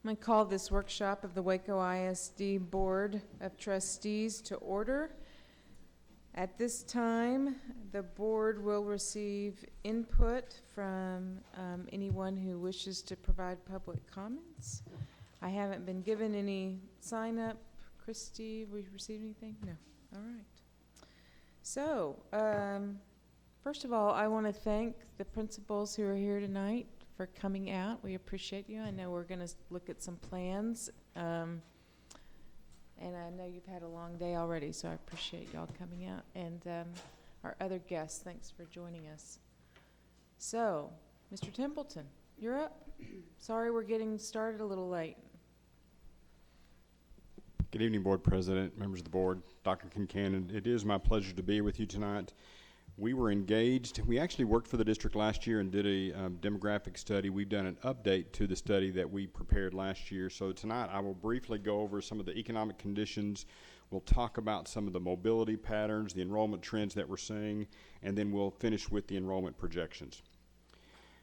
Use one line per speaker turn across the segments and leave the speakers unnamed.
I'm going to call this workshop of the Waco ISD Board of Trustees to order. At this time, the board will receive input from anyone who wishes to provide public comments. I haven't been given any sign-up. Christy, have we received anything? No. All right. So, first of all, I want to thank the principals who are here tonight for coming out. We appreciate you. I know we're going to look at some plans, and I know you've had a long day already, so I appreciate y'all coming out. And our other guests, thanks for joining us. So, Mr. Templeton, you're up. Sorry we're getting started a little late.
Good evening, Board President, members of the board, Dr. Kincannon. It is my pleasure to be with you tonight. We were engaged. We actually worked for the district last year and did a demographic study. We've done an update to the study that we prepared last year. So tonight I will briefly go over some of the economic conditions. We'll talk about some of the mobility patterns, the enrollment trends that we're seeing, and then we'll finish with the enrollment projections.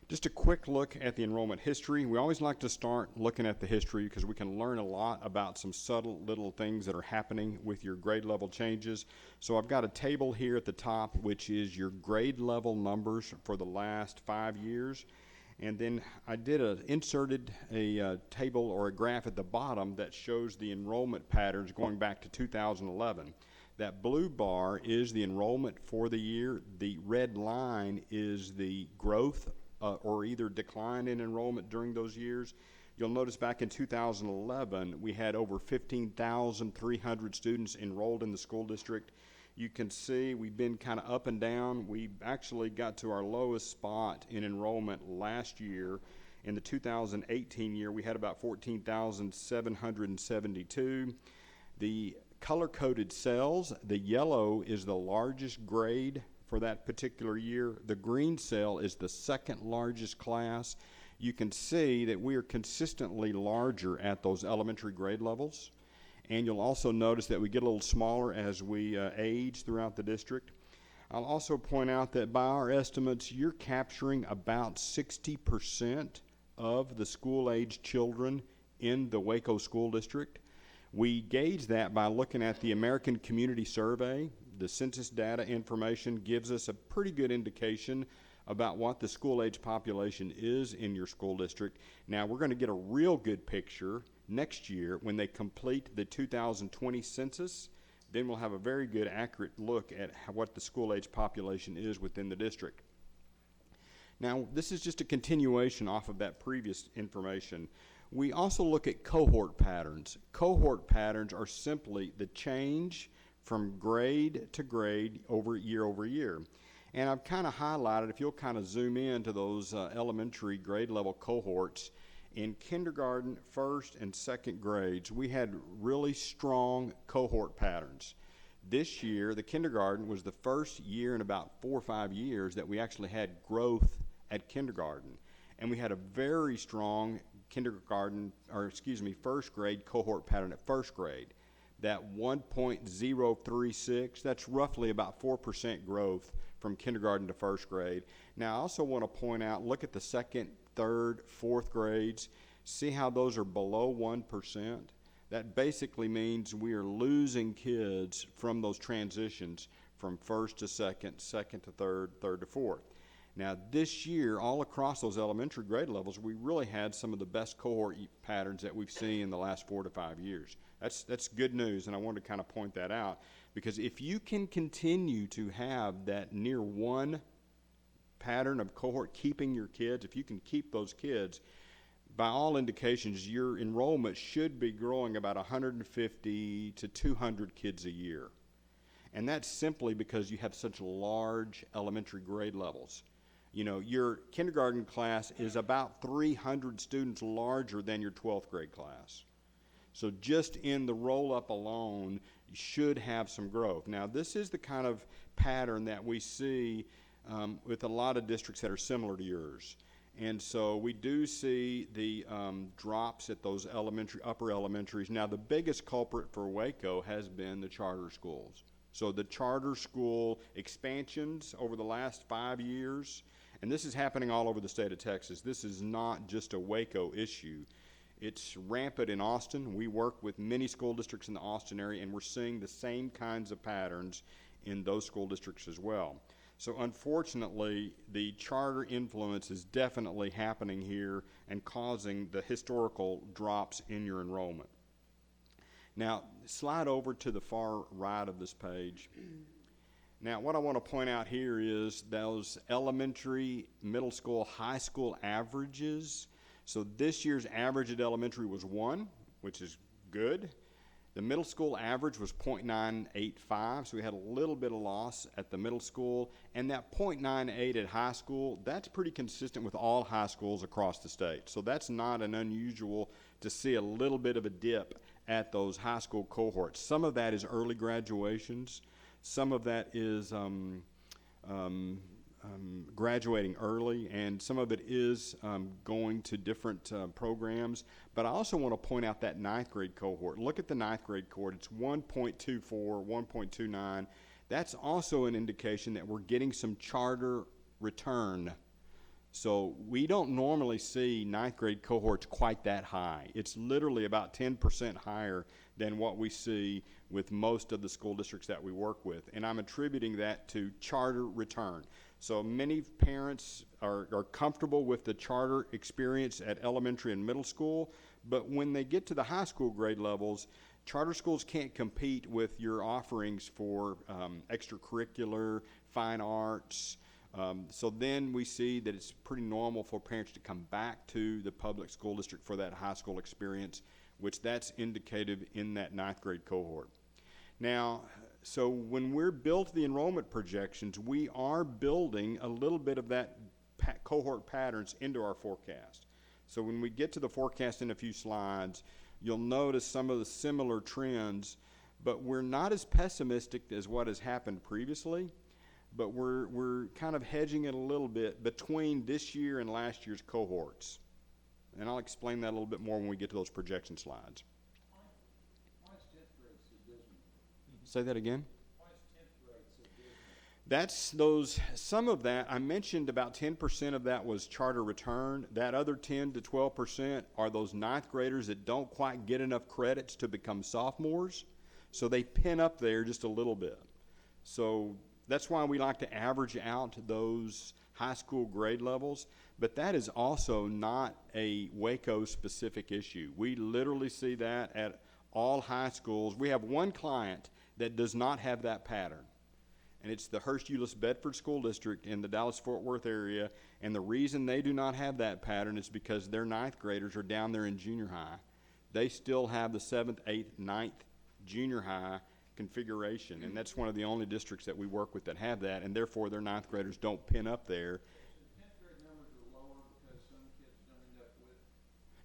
Just a quick look at the enrollment history. We always like to start looking at the history because we can learn a lot about some subtle little things that are happening with your grade level changes. So I've got a table here at the top which is your grade level numbers for the last 5 years. And then I inserted a table or a graph at the bottom that shows the enrollment patterns going back to 2011. That blue bar is the enrollment for the year. The red line is the growth or either decline in enrollment during those years. You'll notice back in 2011 we had over 15,300 students enrolled in the school district. You can see we've been kind of up and down. We actually got to our lowest spot in enrollment last year. In the 2018 year we had about 14,772. The color-coded cells, the yellow is the largest grade for that particular year. The green cell is the second largest class. You can see that we are consistently larger at those elementary grade levels. And you'll also notice that we get a little smaller as we age throughout the district. I'll also point out that by our estimates, you're capturing about 60% of the school-age children in the Waco School District. We gauge that by looking at the American Community Survey. The census data information gives us a pretty good indication about what the school-age population is in your school district. Now, we're going to get a real good picture next year when they complete the 2020 census. Then we'll have a very good, accurate look at what the school-age population is within the district. Now, this is just a continuation off of that previous information. We also look at cohort patterns. Cohort patterns are simply the change from grade to grade over year. And I've kind of highlighted, if you'll kind of zoom in to those elementary grade level cohorts, in kindergarten, first and second grades, we had really strong cohort patterns. This year, the kindergarten was the first year in about 4 or 5 years that we actually had growth at kindergarten. And we had a very strong first grade cohort pattern at first grade. That 1.036, that's roughly about 4% growth from kindergarten to first grade. Now I also want to point out, look at the second, third, fourth grades, see how those are below 1%. That basically means we are losing kids from those transitions from first to second, second to third, third to fourth. Now this year, all across those elementary grade levels, we really had some of the best cohort patterns that we've seen in the last 4 to 5 years. That's good news, and I wanted to kind of point that out, because if you can continue to have that near 1 pattern of cohort keeping your kids, if you can keep those kids, by all indications, your enrollment should be growing about 150 to 200 kids a year. And that's simply because you have such large elementary grade levels. You know, your kindergarten class is about 300 students larger than your 12th grade class. So just in the roll-up alone, you should have some growth. Now, this is the kind of pattern that we see with a lot of districts that are similar to yours. And so we do see the drops at those upper elementaries. Now, the biggest culprit for Waco has been the charter schools. So the charter school expansions over the last 5 years, and this is happening all over the state of Texas. This is not just a Waco issue. It's rampant in Austin. We work with many school districts in the Austin area, and we're seeing the same kinds of patterns in those school districts as well. So unfortunately, the charter influence is definitely happening here and causing the historical drops in your enrollment. Now, slide over to the far right of this page. Now, what I want to point out here is those elementary, middle school, high school averages. So this year's average at elementary was 1, which is good. The middle school average was 0.985, so we had a little bit of loss at the middle school. And that 0.98 at high school, that's pretty consistent with all high schools across the state. So that's not an unusual to see a little bit of a dip at those high school cohorts. Some of that is early graduations. Some of that is graduating early, and some of it is going to different programs. But I also want to point out that 9th grade cohort. Look at the 9th grade cohort. It's 1.24, 1.29. That's also an indication that we're getting some charter return. So we don't normally see 9th grade cohorts quite that high. It's literally about 10% higher than what we see with most of the school districts that we work with. And I'm attributing that to charter return. So many parents are comfortable with the charter experience at elementary and middle school, but when they get to the high school grade levels, charter schools can't compete with your offerings for extracurricular, fine arts. So then we see that it's pretty normal for parents to come back to the public school district for that high school experience, which that's indicated in that 9th grade cohort. Now, so when we're built the enrollment projections, we are building a little bit of that cohort patterns into our forecast. So when we get to the forecast in a few slides, you'll notice some of the similar trends, but we're not as pessimistic as what has happened previously, but we're kind of hedging it a little bit between this year and last year's cohorts. And I'll explain that a little bit more when we get to those projection slides. Say that again? That's those, some of that, I mentioned about 10% of that was charter return. That other 10 to 12% are those 9th graders that don't quite get enough credits to become sophomores. So they pin up there just a little bit. So that's why we like to average out those high school grade levels. But that is also not a Waco specific issue. We literally see that at all high schools. We have one client that does not have that pattern. And it's the Hurst-Euless Bedford School District in the Dallas-Fort Worth area. And the reason they do not have that pattern is because their 9th graders are down there in junior high. They still have the 7th, 8th, 9th junior high configuration. And that's one of the only districts that we work with that have that. And therefore, their 9th graders don't pin up there.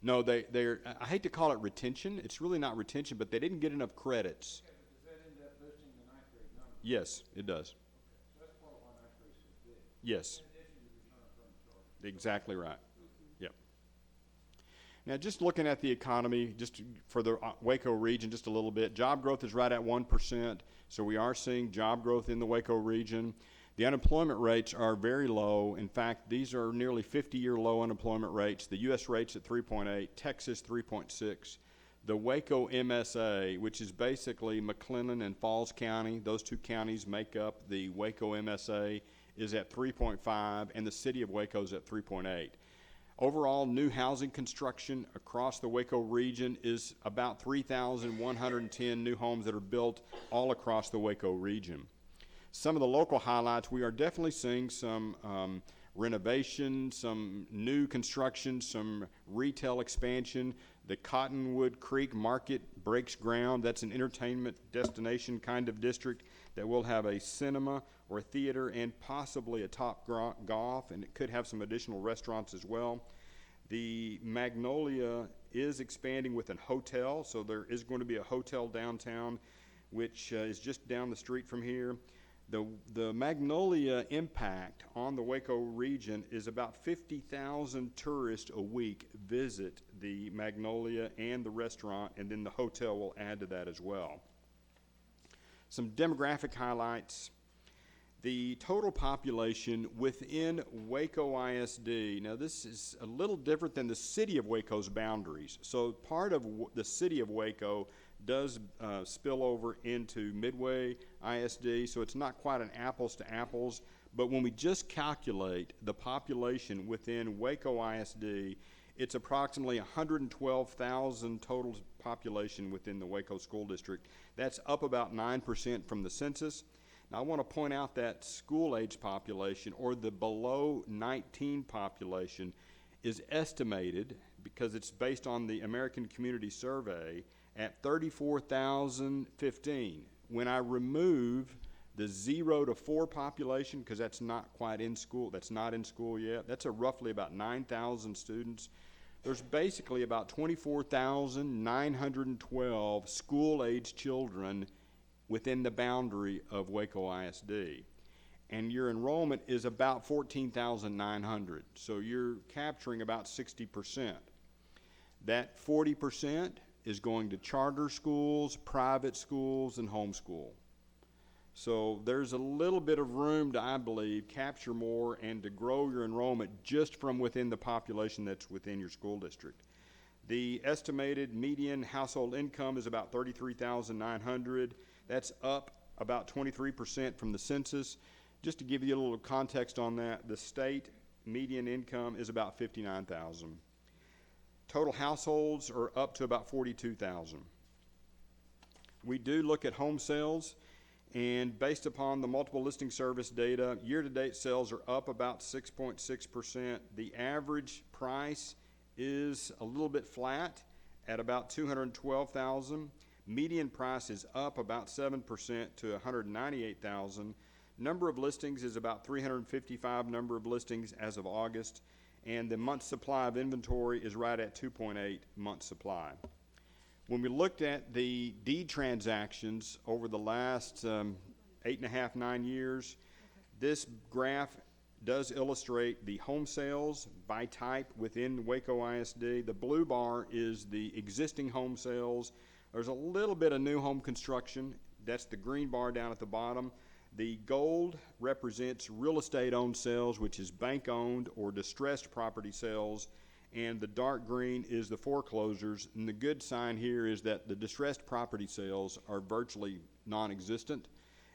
No, they're, I hate to call it retention. It's really not retention, but they didn't get enough credits.
Okay, but does that end up boosting the 9th grade number?
Yes, it does.
Okay, so that's part of why 9th grade is so big.
Yes.
In addition to return from charter.
Exactly right. Yep. Now, just looking at the economy, just for the Waco region, just a little bit, job growth is right at 1%. So we are seeing job growth in the Waco region. The unemployment rates are very low. In fact, these are nearly 50-year low unemployment rates. The U.S. rate's at 3.8, Texas 3.6. The Waco MSA, which is basically McLennan and Falls County, those two counties make up the Waco MSA, is at 3.5, and the city of Waco is at 3.8. Overall, new housing construction across the Waco region is about 3,110 new homes that are built all across the Waco region. Some of the local highlights, we are definitely seeing some renovation, some new construction, some retail expansion. The Cottonwood Creek Market breaks ground. That's an entertainment destination kind of district that will have a cinema or a theater and possibly a Top Golf, and it could have some additional restaurants as well. The Magnolia is expanding with a hotel, so there is going to be a hotel downtown, which is just down the street from here. The Magnolia impact on the Waco region is about 50,000 tourists a week visit the Magnolia and the restaurant, and then the hotel will add to that as well. Some demographic highlights. The total population within Waco ISD, now this is a little different than the city of Waco's boundaries. So part of the city of Waco does spill over into Midway ISD, so it's not quite an apples to apples. But when we just calculate the population within Waco ISD, it's approximately 112,000 total population within the Waco School District. That's up about 9% from the census. Now, I want to point out that school-age population, or the below 19 population, is estimated, because it's based on the American Community Survey, at 34,015. When I remove the 0 to 4 population, because that's not quite in school, that's not in school yet, that's roughly about 9,000 students. There's basically about 24,912 school-age children within the boundary of Waco ISD. And your enrollment is about 14,900. So you're capturing about 60%. That 40% is going to charter schools, private schools, and homeschool. So there's a little bit of room to, I believe, capture more and to grow your enrollment just from within the population that's within your school district. The estimated median household income is about $33,900. That's up about 23% from the census. Just to give you a little context on that, the state median income is about $59,000. Total households are up to about 42,000. We do look at home sales, and based upon the multiple listing service data, year-to-date sales are up about 6.6%. The average price is a little bit flat at about $212,000. Median price is up about 7% to $198,000. Number of listings is about 355 number of listings as of August, and the month supply of inventory is right at 2.8 months supply. When we looked at the deed transactions over the last 8.5, 9 years, this graph does illustrate the home sales by type within Waco ISD. The blue bar is the existing home sales. There's a little bit of new home construction. That's the green bar down at the bottom. The gold represents real estate owned sales, which is bank owned or distressed property sales, and the dark green is the foreclosures. And the good sign here is that the distressed property sales are virtually non-existent,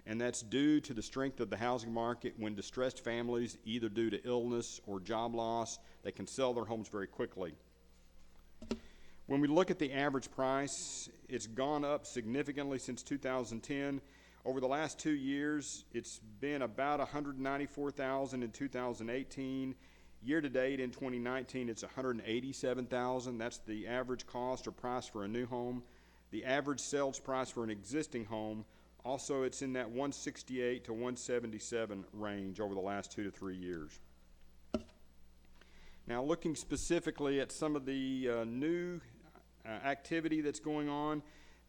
and that's due to the strength of the housing market. When distressed families, either due to illness or job loss, they can sell their homes very quickly. When we look at the average price, it's gone up significantly since 2010. Over the last 2 years, it's been about $194,000 in 2018. Year to date in 2019, it's $187,000. That's the average cost or price for a new home. The average sales price for an existing home, also it's in that $168 to $177 range over the last 2 to 3 years. Now, looking specifically at some of the new activity that's going on,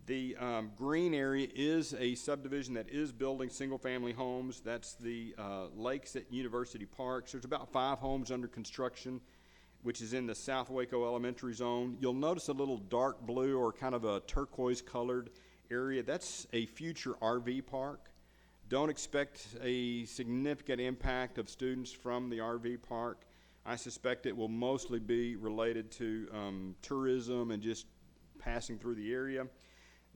the green area is a subdivision that is building single-family homes. That's the Lakes at University Park. So there's about 5 homes under construction, which is in the South Waco Elementary Zone. You'll notice a little dark blue or kind of a turquoise-colored area. That's a future RV park. Don't expect a significant impact of students from the RV park. I suspect it will mostly be related to tourism and just passing through the area.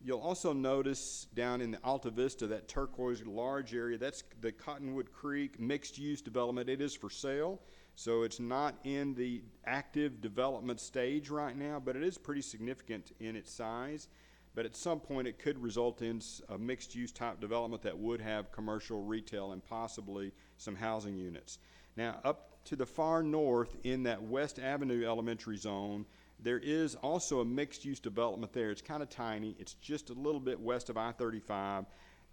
You'll also notice down in the Alta Vista, that turquoise large area, that's the Cottonwood Creek mixed-use development. It is for sale, so it's not in the active development stage right now, but it is pretty significant in its size. But at some point, it could result in a mixed-use type development that would have commercial, retail, and possibly some housing units. Now, up to the far north in that West Avenue Elementary Zone, there is also a mixed-use development there. It's kind of tiny. It's just a little bit west of I-35.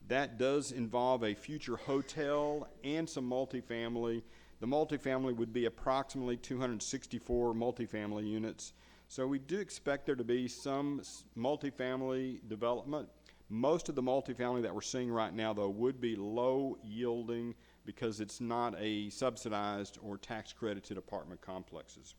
That does involve a future hotel and some multifamily. The multifamily would be approximately 264 multifamily units. So we do expect there to be some multifamily development. Most of the multifamily that we're seeing right now, though, would be low yielding because it's not a subsidized or tax credited apartment complexes.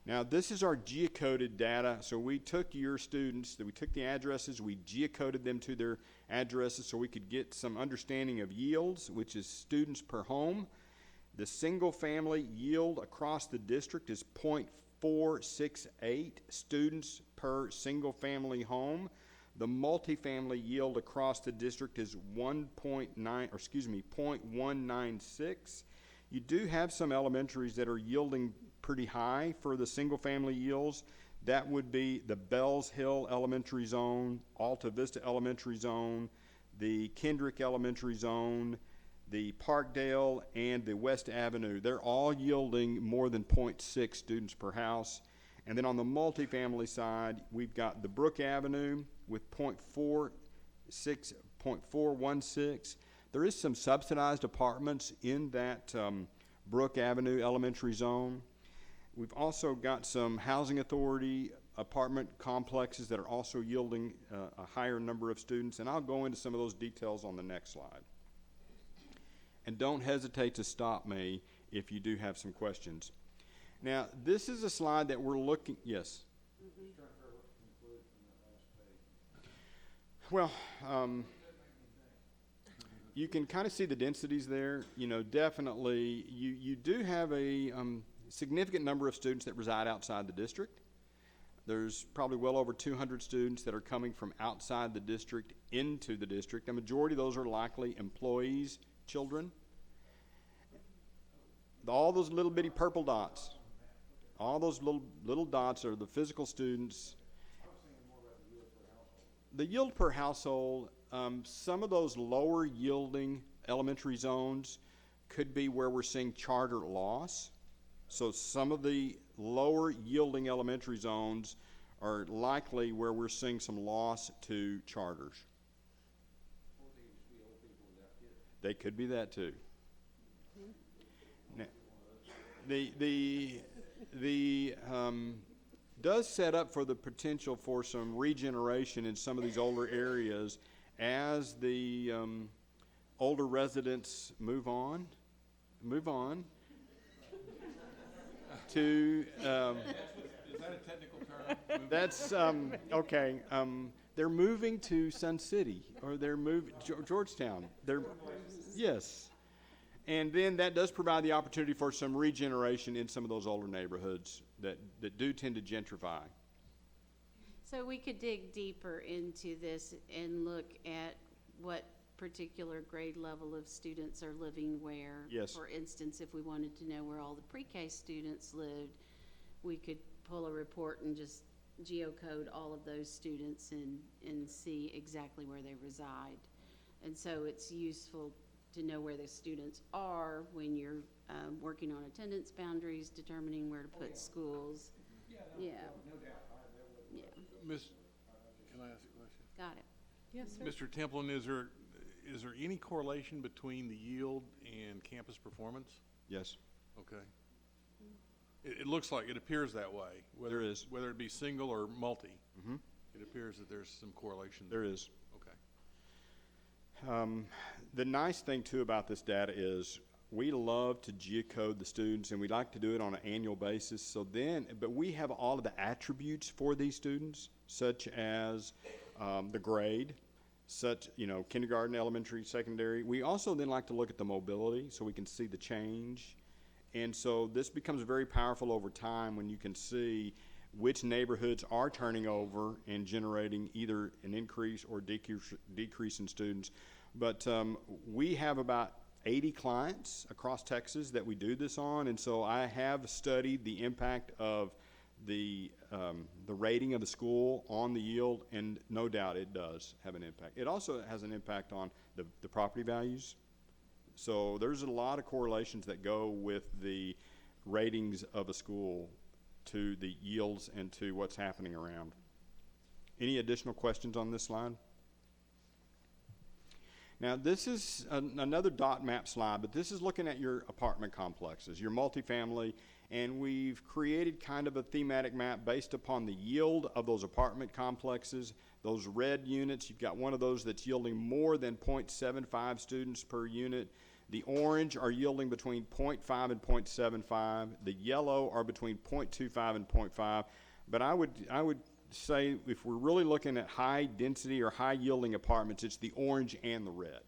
Now, this is our geocoded data. So we took your students, we took the addresses, we geocoded them to their addresses so we could get some understanding of yields, which is students per home. The single-family yield across the district is 0.468 students per single-family home. The multifamily yield across the district is 0.196. You do have some elementaries that are yielding pretty high for the single-family yields. That would be the Bells Hill Elementary Zone, Alta Vista Elementary Zone, the Kendrick Elementary Zone, the Parkdale, and the West Avenue. They're all yielding more than 0.6 students per house. And then on the multifamily side, we've got the Brook Avenue with 0.416. There is some subsidized apartments in that Brook Avenue Elementary Zone. We've also got some housing authority apartment complexes that are also yielding a higher number of students, and I'll go into some of those details on the next slide. And don't hesitate to stop me if you do have some questions. Now, this is a slide that we're looking, yes? Well, you can kind of see the densities there. You know, definitely, you do have a significant number of students that reside outside the district. There's probably well over 200 students that are coming from outside the district into the district. A majority of those are likely employees' children. All those little bitty purple dots, all those little dots are the physical students. The yield per household, some of those lower yielding elementary zones could be where we're seeing charter loss. So some of the lower yielding elementary zones are likely where we're seeing some loss to charters. They could be that too. Now, the does set up for the potential for some regeneration in some of these older areas as the older residents move on to
Is that a technical term?
that's okay. They're moving to Sun City, or they're moving Georgetown. Yes, and then that does provide the opportunity for some regeneration in some of those older neighborhoods that do tend to gentrify.
So we could dig deeper into this and look at what particular grade level of students are living where.
Yes.
For instance, if we wanted to know where all the pre-K students lived, we could pull a report and just geocode all of those students and see exactly where they reside. And so it's useful to know where the students are when you're working on attendance boundaries, determining where to put schools. Yeah.
No doubt.
Yeah,
Miss, can I ask a question?
got it.
Yes, sir.
Mr. Templin, is there any correlation between the yield and campus performance?
Yes,
Okay. It looks like, it appears that way.
There is.
Whether it be single or multi.
Mm-hmm.
It appears that there's some correlation.
there is.
Okay.
The nice thing too about this data is we love to geocode the students, and we like to do it on an annual basis. So then, but we have all of the attributes for these students, such as the grade, kindergarten, elementary, secondary. We also then like to look at the mobility so we can see the change. And so this becomes very powerful over time when you can see which neighborhoods are turning over and generating either an increase or decrease in students. But we have about 80 clients across Texas that we do this on, and so I have studied the impact of the rating of the school on the yield, and no doubt it does have an impact. It also has an impact on the property values. So there's a lot of correlations that go with the ratings of a school to the yields and to what's happening around. Any additional questions on this slide? Now, this is another dot map slide, but this is looking at your apartment complexes, your multifamily, and we've created kind of a thematic map based upon the yield of those apartment complexes. Those red units, you've got one of those that's yielding more than 0.75 students per unit. The orange are yielding between 0.5 and 0.75. The yellow are between 0.25 and 0.5. But I would say if we're really looking at high density or high yielding apartments, it's the orange and the red.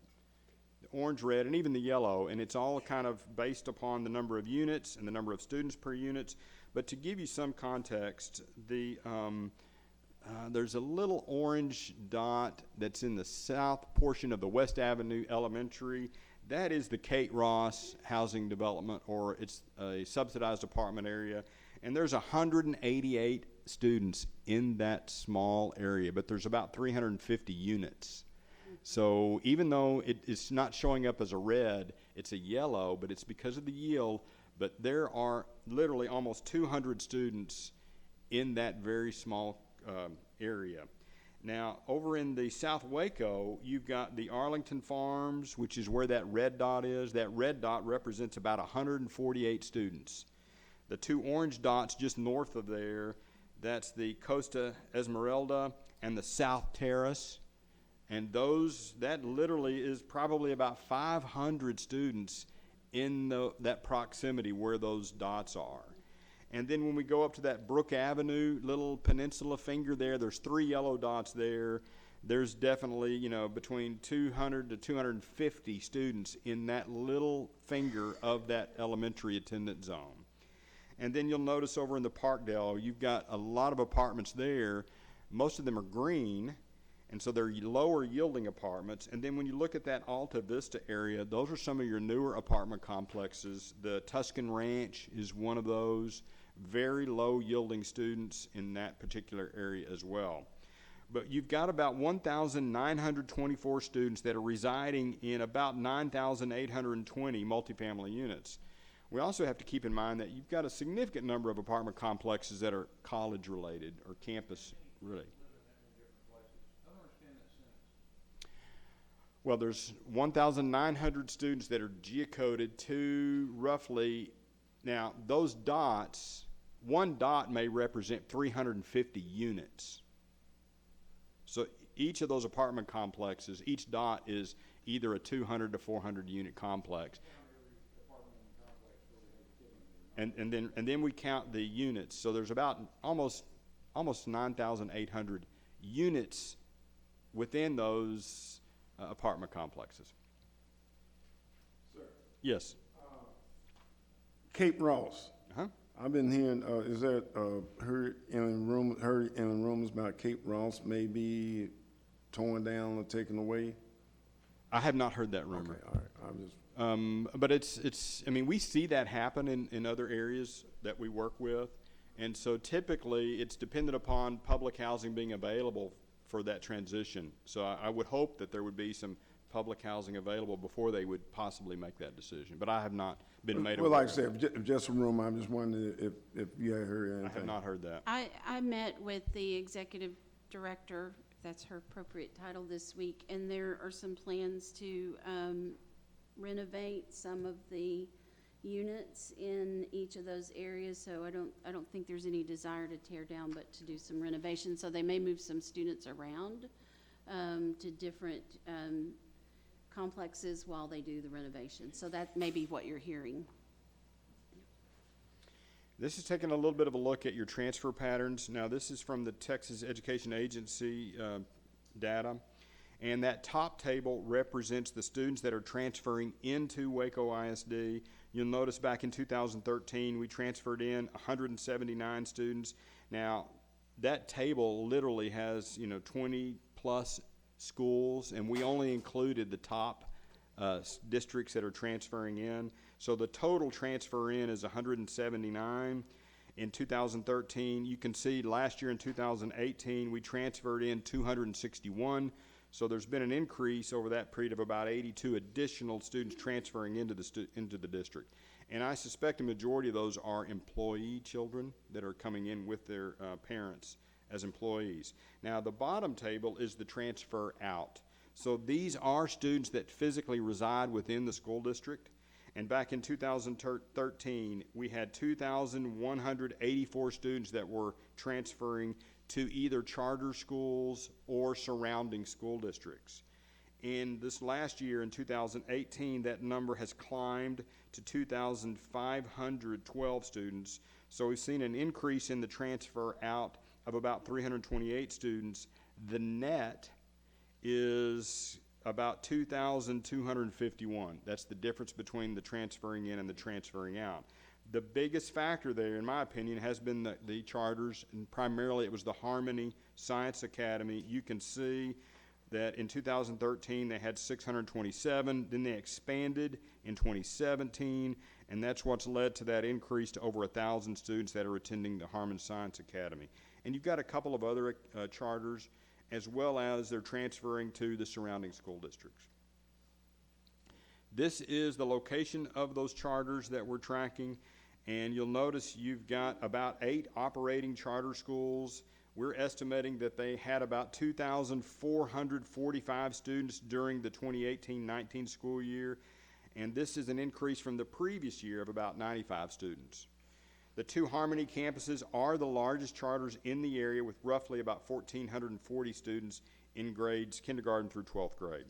The orange, red, and even the yellow, and it's all kind of based upon the number of units and the number of students per units. But to give you some context, there's a little orange dot that's in the south portion of the West Avenue Elementary. That is the Kate Ross housing development, or it's a subsidized apartment area. And there's 188 students in that small area, but there's about 350 units. So even though it's not showing up as a red, it's a yellow, but it's because of the yield. But there are literally almost 200 students in that very small area. Now, over in the South Waco, you've got the Arlington Farms, which is where that red dot is. That red dot represents about 148 students. The two orange dots just north of there, that's the Costa Esmeralda and the South Terrace. And that literally is probably about 500 students in that proximity where those dots are. And then when we go up to that Brook Avenue little peninsula finger there, there's 3 yellow dots there. There's definitely, between 200 to 250 students in that little finger of that elementary attendance zone. And then you'll notice over in the Parkdale, you've got a lot of apartments there. Most of them are green, and so they're lower yielding apartments. And then when you look at that Alta Vista area, those are some of your newer apartment complexes. The Tuscan Ranch is one of those. Very low yielding students in that particular area as well. But you've got about 1,924 students that are residing in about 9,820 multifamily units. We also have to keep in mind that you've got a significant number of apartment complexes that are college related or campus related. Well, there's 1,900 students that are geocoded to roughly, now those dots, one dot may represent 350 units. So each of those apartment complexes, each dot is either a 200 to 400 unit complex. And then we count the units. So there's about almost 9,800 units within those apartment complexes.
Sir.
Yes.
Cape Ross.
Uh-huh.
I've been hearing, is there heard in rumors about Cape Ross maybe torn down or taken away?
I have not heard that rumor.
Okay, all right. I'm just.
But it's I mean, we see that happen in other areas that we work with. And so typically it's dependent upon public housing being available for that transition. So I would hope that there would be some public housing available before they would possibly make that decision. But I have not been made aware.
Well, like I said, if just a rumor, I'm just wondering if you had heard anything.
I have not heard that.
I met with the executive director, if that's her appropriate title, this week, and there are some plans to renovate some of the units in each of those areas. So I don't think there's any desire to tear down, but to do some renovation. So they may move some students around to different complexes while they do the renovation. So that may be what you're hearing.
This is taking a little bit of a look at your transfer patterns. Now, this is from the Texas Education Agency data. And that top table represents the students that are transferring into Waco ISD. You'll notice back in 2013, we transferred in 179 students. Now, that table literally has, 20 plus schools, and we only included the top districts that are transferring in. So the total transfer in is 179. In 2013, you can see last year in 2018, we transferred in 261. So there's been an increase over that period of about 82 additional students transferring into the district. And I suspect a majority of those are employee children that are coming in with their parents as employees. Now, the bottom table is the transfer out. So these are students that physically reside within the school district. And back in 2013, we had 2,184 students that were transferring to either charter schools or surrounding school districts. In this last year, in 2018, that number has climbed to 2,512 students. So we've seen an increase in the transfer out of about 328 students. The net is about 2,251. That's the difference between the transferring in and the transferring out. The biggest factor there, in my opinion, has been the charters, and primarily it was the Harmony Science Academy. You can see that in 2013 they had 627, then they expanded in 2017, and that's what's led to that increase to over 1,000 students that are attending the Harmony Science Academy. And you've got a couple of other charters, as well as they're transferring to the surrounding school districts. This is the location of those charters that we're tracking, and you'll notice you've got about 8 operating charter schools. We're estimating that they had about 2,445 students during the 2018-19 school year, and this is an increase from the previous year of about 95 students. The 2 Harmony campuses are the largest charters in the area, with roughly about 1,440 students in grades kindergarten through 12th grade.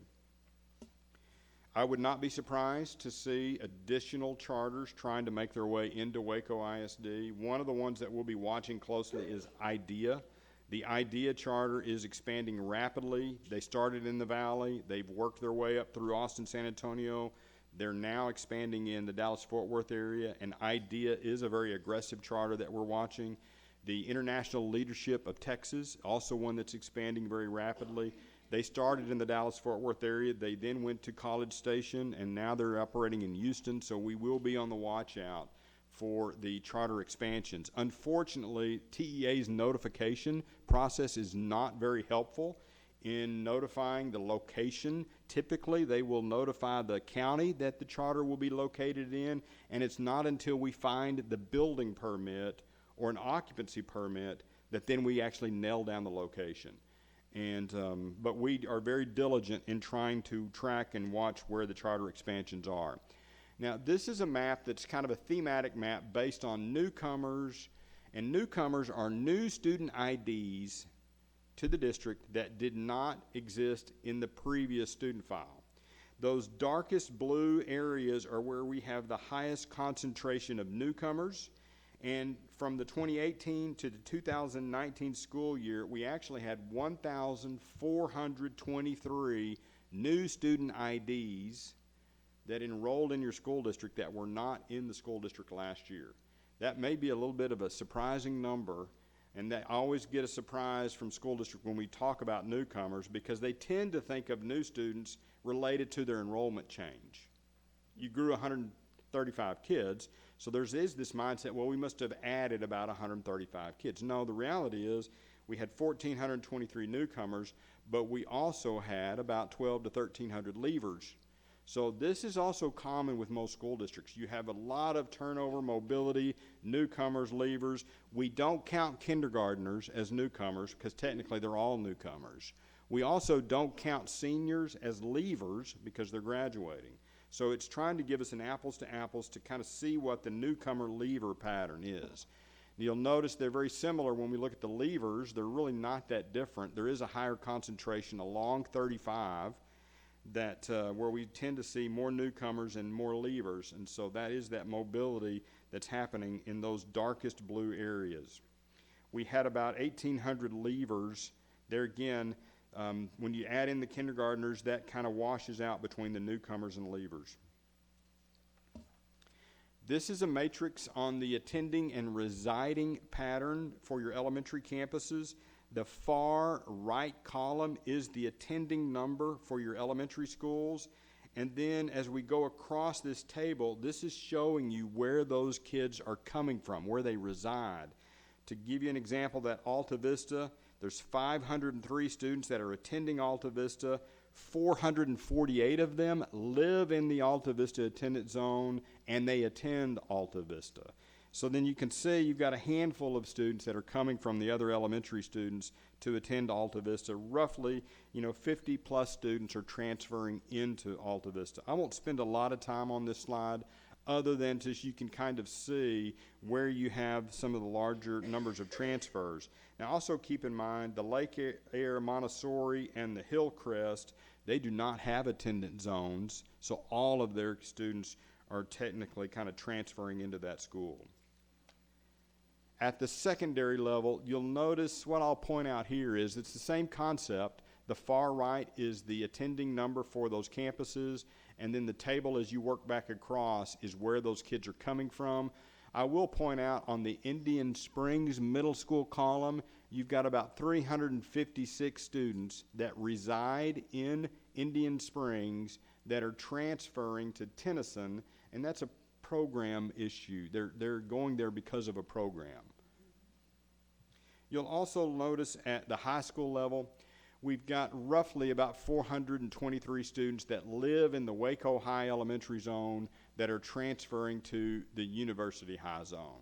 I would not be surprised to see additional charters trying to make their way into Waco ISD. One of the ones that we'll be watching closely is IDEA. The IDEA charter is expanding rapidly. They started in the Valley. They've worked their way up through Austin, San Antonio. They're now expanding in the Dallas-Fort Worth area, and IDEA is a very aggressive charter that we're watching. The International Leadership of Texas, also one that's expanding very rapidly. They started in the Dallas-Fort Worth area. They then went to College Station, and now they're operating in Houston, so we will be on the watch out for the charter expansions. Unfortunately, TEA's notification process is not very helpful in notifying the location. Typically, they will notify the county that the charter will be located in, and it's not until we find the building permit or an occupancy permit that then we actually nail down the location. And but we are very diligent in trying to track and watch where the charter expansions are. Now, this is a map that's kind of a thematic map based on newcomers, and newcomers are new student IDs to the district that did not exist in the previous student file. Those darkest blue areas are where we have the highest concentration of newcomers, and from the 2018 to the 2019 school year, we actually had 1,423 new student IDs that enrolled in your school district that were not in the school district last year. That may be a little bit of a surprising number, and that always get a surprise from school district when we talk about newcomers, because they tend to think of new students related to their enrollment change. You grew 135 kids, so there is this mindset, well, we must have added about 135 kids. No, the reality is we had 1,423 newcomers, but we also had about 1,200 to 1,300 leavers. So this is also common with most school districts. You have a lot of turnover, mobility, newcomers, leavers. We don't count kindergartners as newcomers because technically they're all newcomers. We also don't count seniors as leavers because they're graduating. So it's trying to give us an apples to apples to kind of see what the newcomer leaver pattern is. You'll notice they're very similar when we look at the leavers. They're really not that different. There is a higher concentration along 35 that where we tend to see more newcomers and more leavers, and so that is that mobility that's happening in those darkest blue areas. We had about 1,800 leavers. There again, when you add in the kindergartners, that kind of washes out between the newcomers and leavers. This is a matrix on the attending and residing pattern for your elementary campuses. The far right column is the attending number for your elementary schools. And then as we go across this table, this is showing you where those kids are coming from, where they reside. To give you an example, that Alta Vista, there's 503 students that are attending Alta Vista. 448 of them live in the Alta Vista attendance zone, and they attend Alta Vista. So then you can see you've got a handful of students that are coming from the other elementary students to attend Alta Vista. Roughly, 50 plus students are transferring into Alta Vista. I won't spend a lot of time on this slide other than just you can kind of see where you have some of the larger numbers of transfers. Now also keep in mind the Lake Air, Montessori, and the Hillcrest, They do not have attendance zones, so all of their students are technically kind of transferring into that school. At the secondary level, you'll notice what I'll point out here is it's the same concept. The far right is the attending number for those campuses, and then the table as you work back across is where those kids are coming from. I will point out on the Indian Springs Middle School column, you've got about 356 students that reside in Indian Springs that are transferring to Tennyson, and that's a program issue. They're going there because of a program. You'll also notice at the high school level, we've got roughly about 423 students that live in the Waco High Elementary Zone that are transferring to the University High Zone.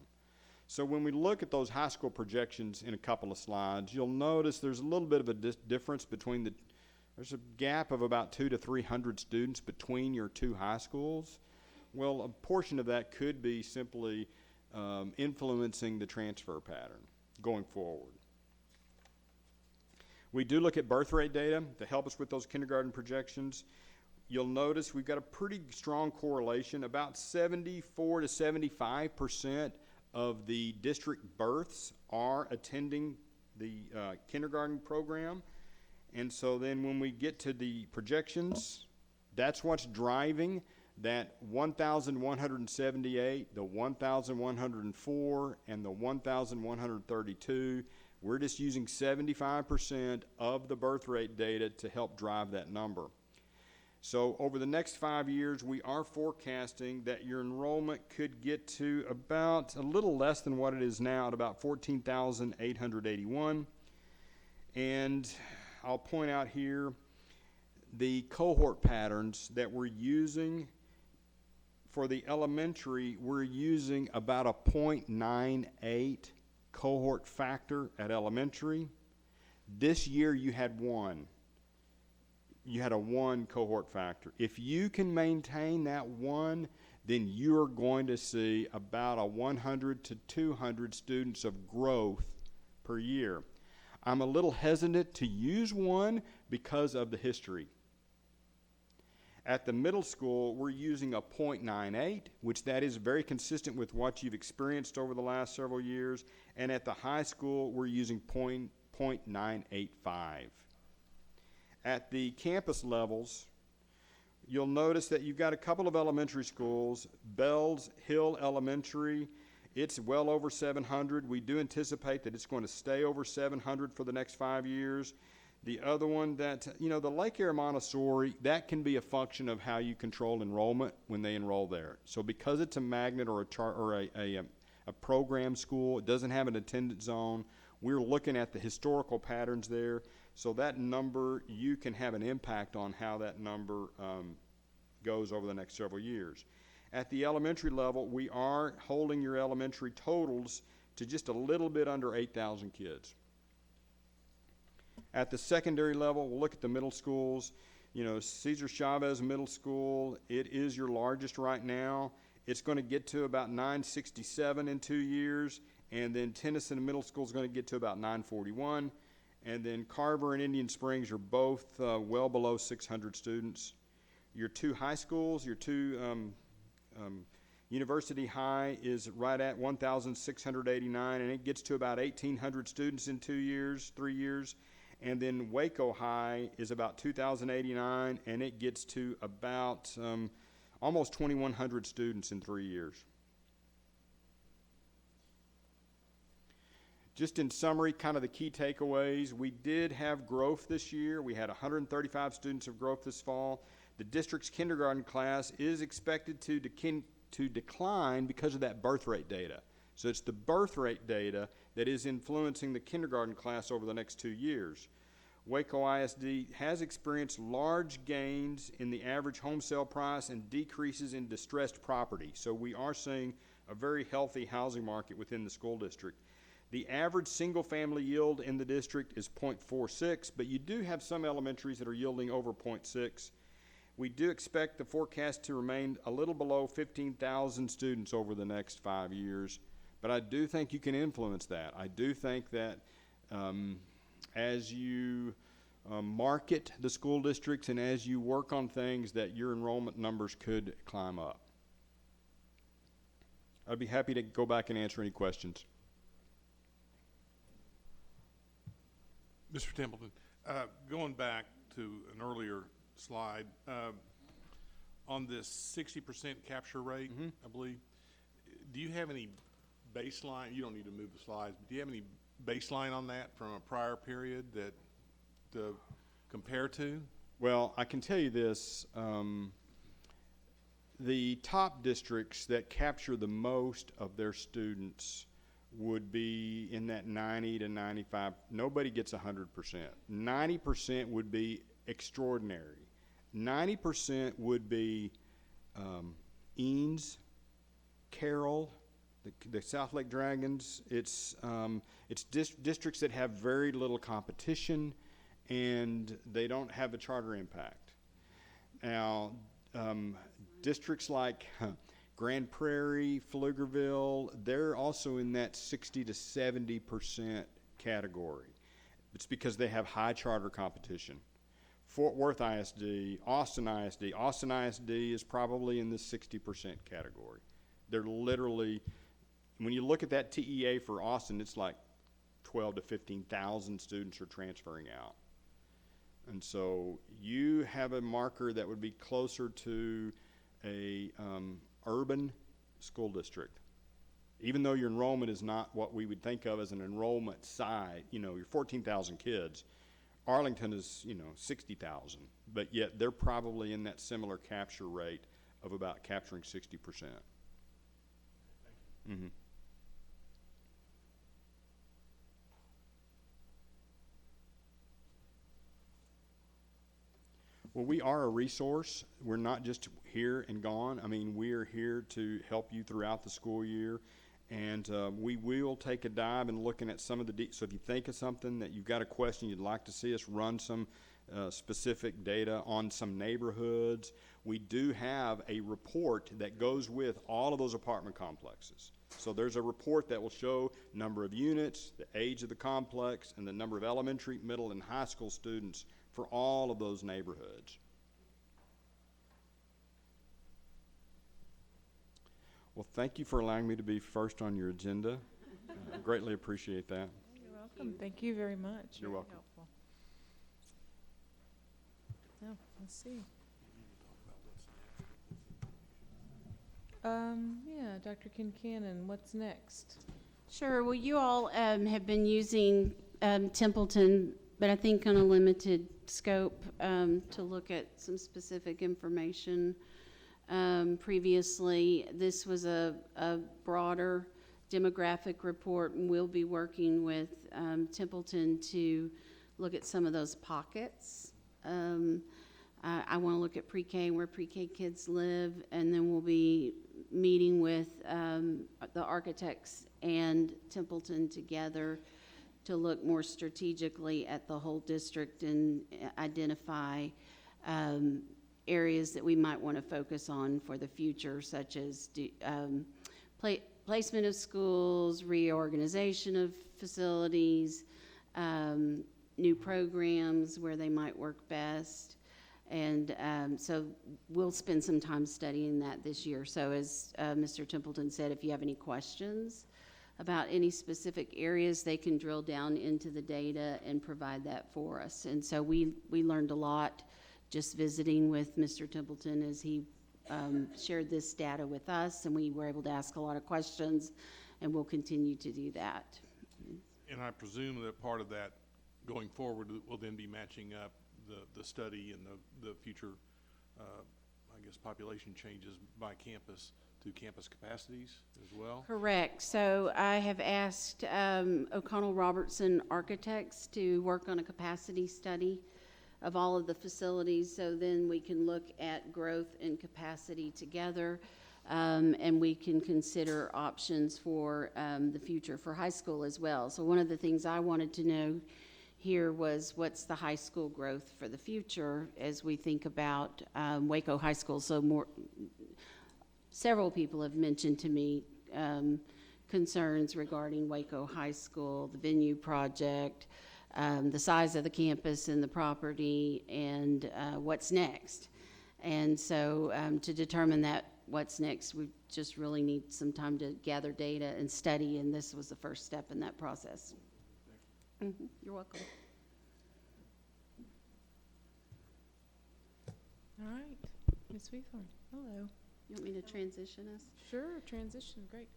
So when we look at those high school projections in a couple of slides, you'll notice there's a little bit of a difference between there's a gap of about 200 to 300 students between your two high schools. Well, a portion of that could be simply influencing the transfer pattern going forward. We do look at birth rate data to help us with those kindergarten projections. You'll notice we've got a pretty strong correlation. About 74 to 75% of the district births are attending the kindergarten program. And so then when we get to the projections, that's what's driving that 1,178, the 1,104, and the 1,132. We're just using 75% of the birth rate data to help drive that number. So over the next 5 years, we are forecasting that your enrollment could get to about a little less than what it is now at about 14,881. And I'll point out here the cohort patterns that we're using. For the elementary, we're using about a 0.98 cohort factor at elementary. This year you had one. You had a 1 cohort factor. If you can maintain that 1, then you're going to see about a 100 to 200 students of growth per year. I'm a little hesitant to use 1 because of the history. At the middle school, we're using a 0.98, which that is very consistent with what you've experienced over the last several years. And at the high school, we're using 0.985. At the campus levels, you'll notice that you've got a couple of elementary schools. Bells Hill Elementary, it's well over 700. We do anticipate that it's going to stay over 700 for the next 5 years. The other one that, the Lake Air Montessori, that can be a function of how you control enrollment when they enroll there. So because it's a magnet or a program school, it doesn't have an attendance zone, we're looking at the historical patterns there. So that number, you can have an impact on how that number goes over the next several years. At the elementary level, we are holding your elementary totals to just a little bit under 8,000 kids. At the secondary level, we'll look at the middle schools. Cesar Chavez Middle School, it is your largest right now. It's going to get to about 967 in 2 years, and then Tennyson Middle School is going to get to about 941, and then Carver and Indian Springs are both well below 600 students. Your two high schools, your two University High is right at 1,689, and it gets to about 1,800 students in 3 years. And then Waco High is about 2,089, and it gets to about almost 2,100 students in 3 years. Just in summary, kind of the key takeaways, we did have growth this year. We had 135 students of growth this fall. The district's kindergarten class is expected to decline because of that birth rate data. So it's the birth rate data that is influencing the kindergarten class over the next 2 years. Waco ISD has experienced large gains in the average home sale price and decreases in distressed property. So we are seeing a very healthy housing market within the school district. The average single-family yield in the district is 0.46, but you do have some elementaries that are yielding over 0.6. We do expect the forecast to remain a little below 15,000 students over the next 5 years. But I do think you can influence that. I do think that as you market the school districts, and as you work on things, that your enrollment numbers could climb up. I'd be happy to go back and answer any questions.
Mr. Templeton, going back to an earlier slide, on this 60% capture rate, I believe, do you have any baseline? You don't need to move the slides, but do you have any baseline on that from a prior period that to compare to?
Well, I can tell you this, the top districts that capture the most of their students would be in that 90 to 95. Nobody gets 100%. 90% would be extraordinary. 90% would be Eanes, Carroll, the South Lake Dragons. It's districts that have very little competition, and they don't have a charter impact. Now, districts like Grand Prairie, Pflugerville, they're also in that 60 to 70% category. It's because they have high charter competition. Fort Worth ISD, Austin ISD. Austin ISD is probably in the 60% category. They're literally, when you look at that TEA for Austin, it's like 12 to 15,000 students are transferring out. And so you have a marker that would be closer to a urban school district. Even though your enrollment is not what we would think of as an enrollment size, you know, you're 14,000 kids. Arlington is, 60,000, but yet they're probably in that similar capture rate of about capturing 60%. Mm-hmm. Well, we are a resource. We're not just here and gone. I mean, we are here to help you throughout the school year. And we will take a dive and looking at some of the, so if you think of something that you've got a question, you'd like to see us run some specific data on some neighborhoods, we do have a report that goes with all of those apartment complexes. So there's a report that will show number of units, the age of the complex, and the number of elementary, middle, and high school students for all of those neighborhoods. Well, thank you for allowing me to be first on your agenda. I greatly appreciate that.
You're welcome. Thank you very much.
You're
Very
welcome.
helpful. Now, let's see. Yeah, Dr. Kincannon, what's next?
Sure. Well, you all have been using Templeton, but I think on a limited scope to look at some specific information. Previously, this was a broader demographic report, and we'll be working with Templeton to look at some of those pockets. I want to look at pre-K and where pre-K kids live, and then we'll be meeting with the architects and Templeton together to look more strategically at the whole district and identify areas that we might want to focus on for the future, such as placement of schools, reorganization of facilities, new programs where they might work best. And so we'll spend some time studying that this year. So as Mr. Templeton said, if you have any questions about any specific areas, they can drill down into the data and provide that for us. And so we learned a lot just visiting with Mr. Templeton as he shared this data with us, and we were able to ask a lot of questions, and we'll continue to do that.
And I presume that part of that going forward will then be matching up the study and the future, I guess, population changes by campus to campus capacities as well?
Correct. So I have asked O'Connell Robertson Architects to work on a capacity study of all of the facilities, so then we can look at growth and capacity together, and we can consider options for the future for high school as well. So one of the things I wanted to know here was what's the high school growth for the future as we think about Waco High School. So several people have mentioned to me concerns regarding Waco High School, the venue project, the size of the campus and the property and what's next. And so to determine that what's next, we just really need some time to gather data and study, and this was the first step in that process. You're welcome.
All right, Ms. Weathorn, hello.
You want me to transition us?
Sure, transition, great.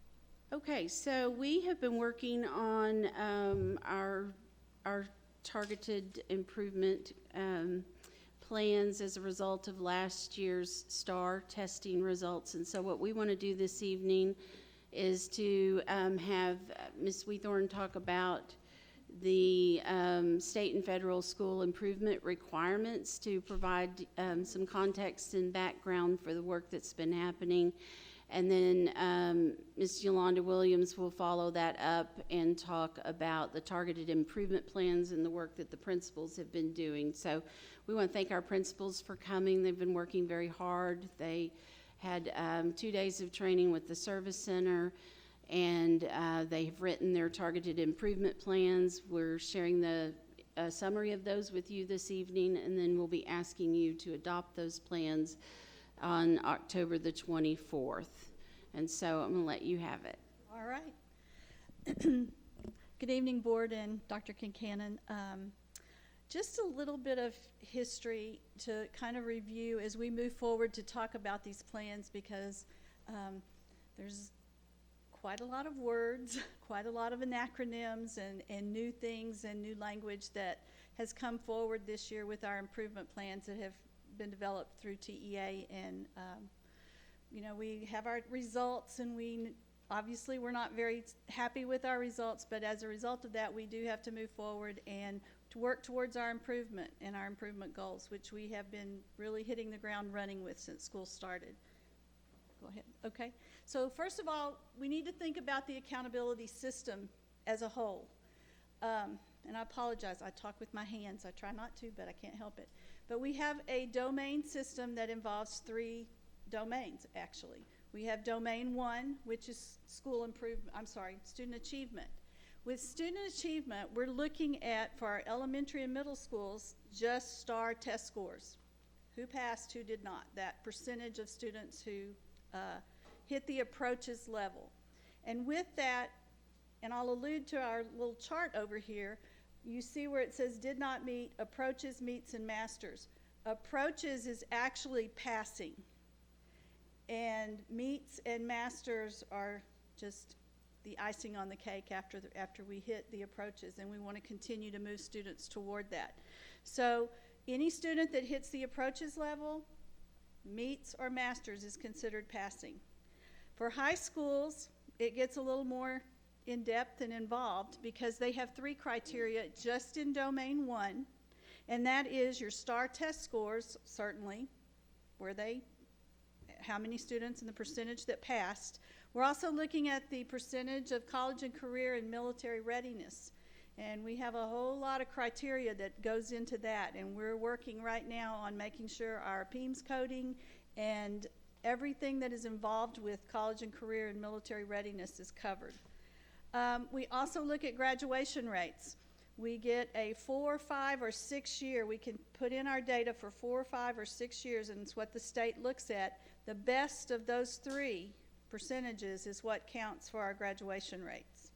Okay, so we have been working on our targeted improvement plans as a result of last year's STAR testing results. And so what we want to do this evening is to have Ms. Weathorn talk about the state and federal school improvement requirements to provide some context and background for the work that's been happening. And then Ms. Yolanda Williams will follow that up and talk about the targeted improvement plans and the work that the principals have been doing. So we want to thank our principals for coming. They've been working very hard. They had 2 days of training with the service center, and they've written their targeted improvement plans. We're sharing the summary of those with you this evening, and then we'll be asking you to adopt those plans on October the 24th. And so I'm going to let you have it.
All right. Good evening, Board and Dr. Kincannon. Just a little bit of history to kind of review as we move forward to talk about these plans, because there's quite a lot of words, quite a lot of acronyms and new things and new language that has come forward this year with our improvement plans that have been developed through TEA. And you know, we have our results, and obviously we're not very happy with our results, but as a result of that, we do have to move forward and to work towards our improvement and our improvement goals, which we have been really hitting the ground running with since school started. Go ahead. Okay. So first of all, we need to think about the accountability system as a whole. And I apologize, I talk with my hands. I try not to, but I can't help it. But we have a domain system that involves 3 domains, actually. We have domain 1, which is student achievement. With student achievement, we're looking at, for our elementary and middle schools, just STAR test scores. Who passed, who did not, that percentage of students who hit the approaches level. And with that, and I'll allude to our little chart over here, you see where it says did not meet, approaches, meets, and masters. Approaches is actually passing, and meets and masters are just the icing on the cake after we hit the approaches, and we want to continue to move students toward that. So any student that hits the approaches level, meets or masters, is considered passing. For high schools, it gets a little more in depth and involved, because they have 3 criteria just in domain 1, and that is your STAR test scores, certainly, how many students and the percentage that passed. We're also looking at the percentage of college and career and military readiness, and we have a whole lot of criteria that goes into that, and we're working right now on making sure our PEIMS coding and everything that is involved with college and career and military readiness is covered. We also look at graduation rates. We get a 4, 5, or 6 year. We can put in our data for 4, 5, or 6 years, and it's what the state looks at. The best of those 3 percentages is what counts for our graduation rates.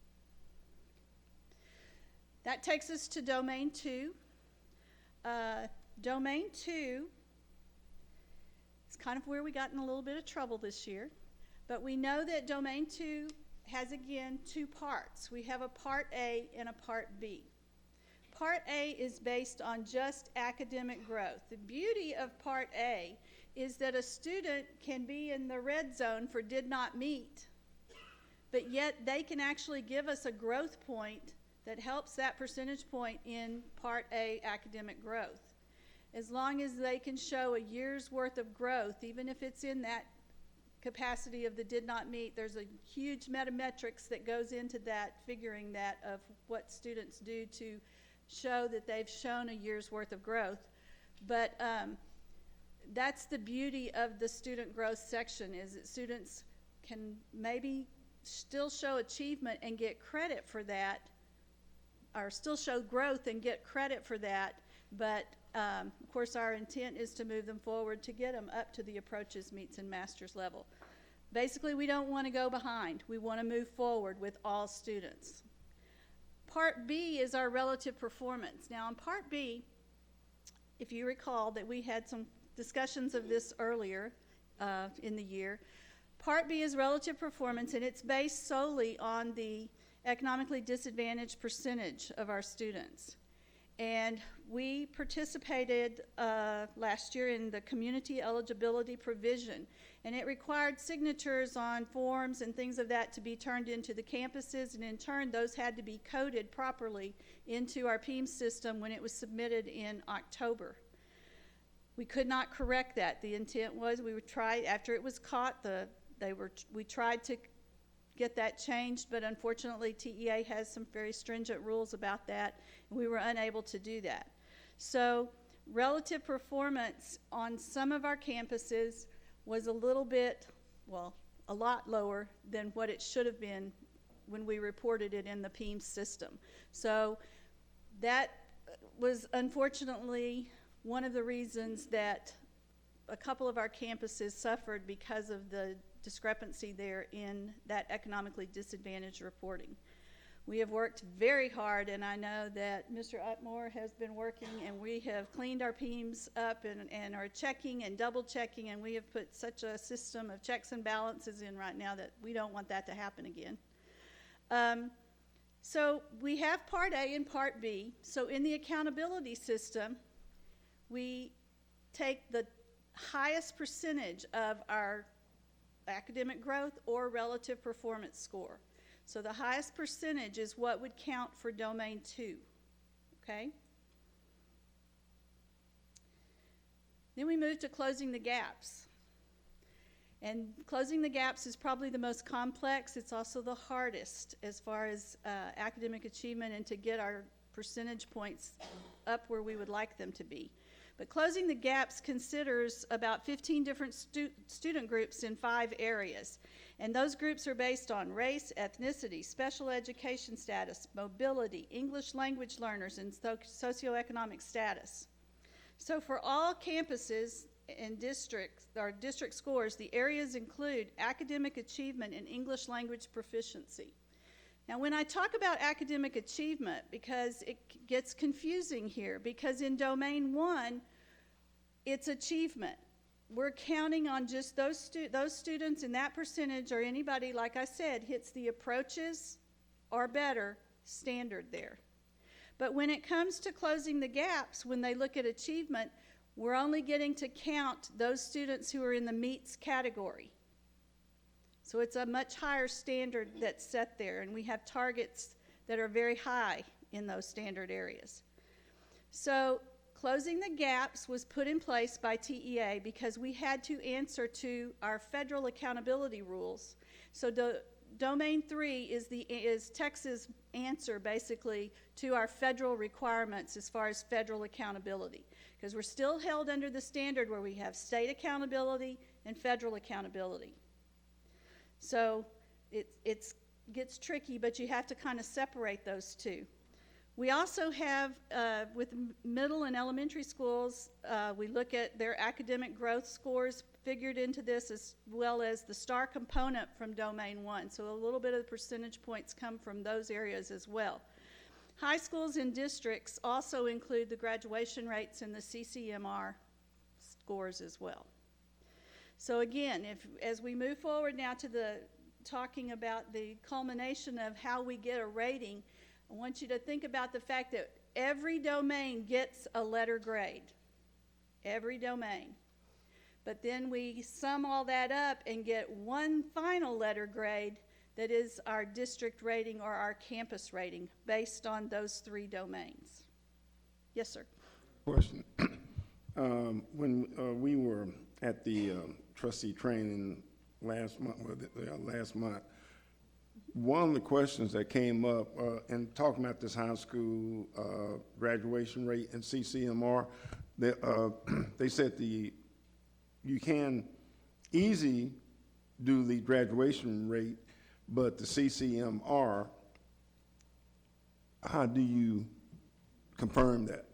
That takes us to domain 2. Domain 2 is kind of where we got in a little bit of trouble this year, but we know that domain 2 has, again, 2 parts. We have a part A and a part B. Part A is based on just academic growth. The beauty of part A is that a student can be in the red zone for did not meet, but yet they can actually give us a growth point that helps that percentage point in part A academic growth. As long as they can show a year's worth of growth, even if it's in that capacity of the did not meet, there's a huge metametrics that goes into that, figuring that of what students do to show that they've shown a year's worth of growth. But that's the beauty of the student growth section, is that students can maybe still show achievement and get credit for that or still show growth and get credit for that. But, of course, our intent is to move them forward to get them up to the approaches, meets, and masters level. Basically, we don't want to go behind. We want to move forward with all students. Part B is our relative performance. Now, in Part B, if you recall that we had some discussions of this earlier in the year, Part B is relative performance, and it's based solely on the economically disadvantaged percentage of our students. And we participated last year in the community eligibility provision, and it required signatures on forms and things of that to be turned into the campuses, and in turn those had to be coded properly into our PEIMS system when it was submitted in October. We could not correct that. The intent was we would try, after it was caught, we tried to get that changed, but unfortunately TEA has some very stringent rules about that, and we were unable to do that. So relative performance on some of our campuses was a little bit, well, a lot lower than what it should have been when we reported it in the PEIMS system. So that was unfortunately one of the reasons that a couple of our campuses suffered because of the discrepancy there in that economically disadvantaged reporting. We have worked very hard, and I know that Mr. Utmore has been working, and we have cleaned our PEIMS up and are checking and double checking, and we have put such a system of checks and balances in right now that we don't want that to happen again. So we have Part A and Part B. So in the accountability system, we take the highest percentage of our academic growth or relative performance score. So the highest percentage is what would count for domain 2, okay? Then we move to closing the gaps. And closing the gaps is probably the most complex. It's also the hardest as far as academic achievement and to get our percentage points up where we would like them to be. But closing the gaps considers about 15 different student groups in 5 areas. And those groups are based on race, ethnicity, special education status, mobility, English language learners, and socioeconomic status. So for all campuses and districts, or district scores, the areas include academic achievement and English language proficiency. Now, when I talk about academic achievement, because it gets confusing here, because in Domain 1, it's achievement. We're counting on just those students in that percentage, or anybody, like I said, hits the approaches or better standard there. But when it comes to closing the gaps, when they look at achievement, we're only getting to count those students who are in the meets category. So it's a much higher standard that's set there, and we have targets that are very high in those standard areas. So closing the gaps was put in place by TEA because we had to answer to our federal accountability rules. So Domain 3 is Texas' answer basically to our federal requirements as far as federal accountability, because we're still held under the standard where we have state accountability and federal accountability. So it gets tricky, but you have to kind of separate those two. We also have, with middle and elementary schools, we look at their academic growth scores figured into this, as well as the STAR component from Domain 1. So a little bit of the percentage points come from those areas as well. High schools and districts also include the graduation rates and the CCMR scores as well. So again, as we move forward now to talking about the culmination of how we get a rating, I want you to think about the fact that every domain gets a letter grade. Every domain. But then we sum all that up and get one final letter grade that is our district rating or our campus rating based on those 3 domains. Yes, sir.
Question. When we were at the trustee training last month, one of the questions that came up in talking about this high school graduation rate and CCMR, they said you can easy do the graduation rate, but the CCMR, how do you confirm that?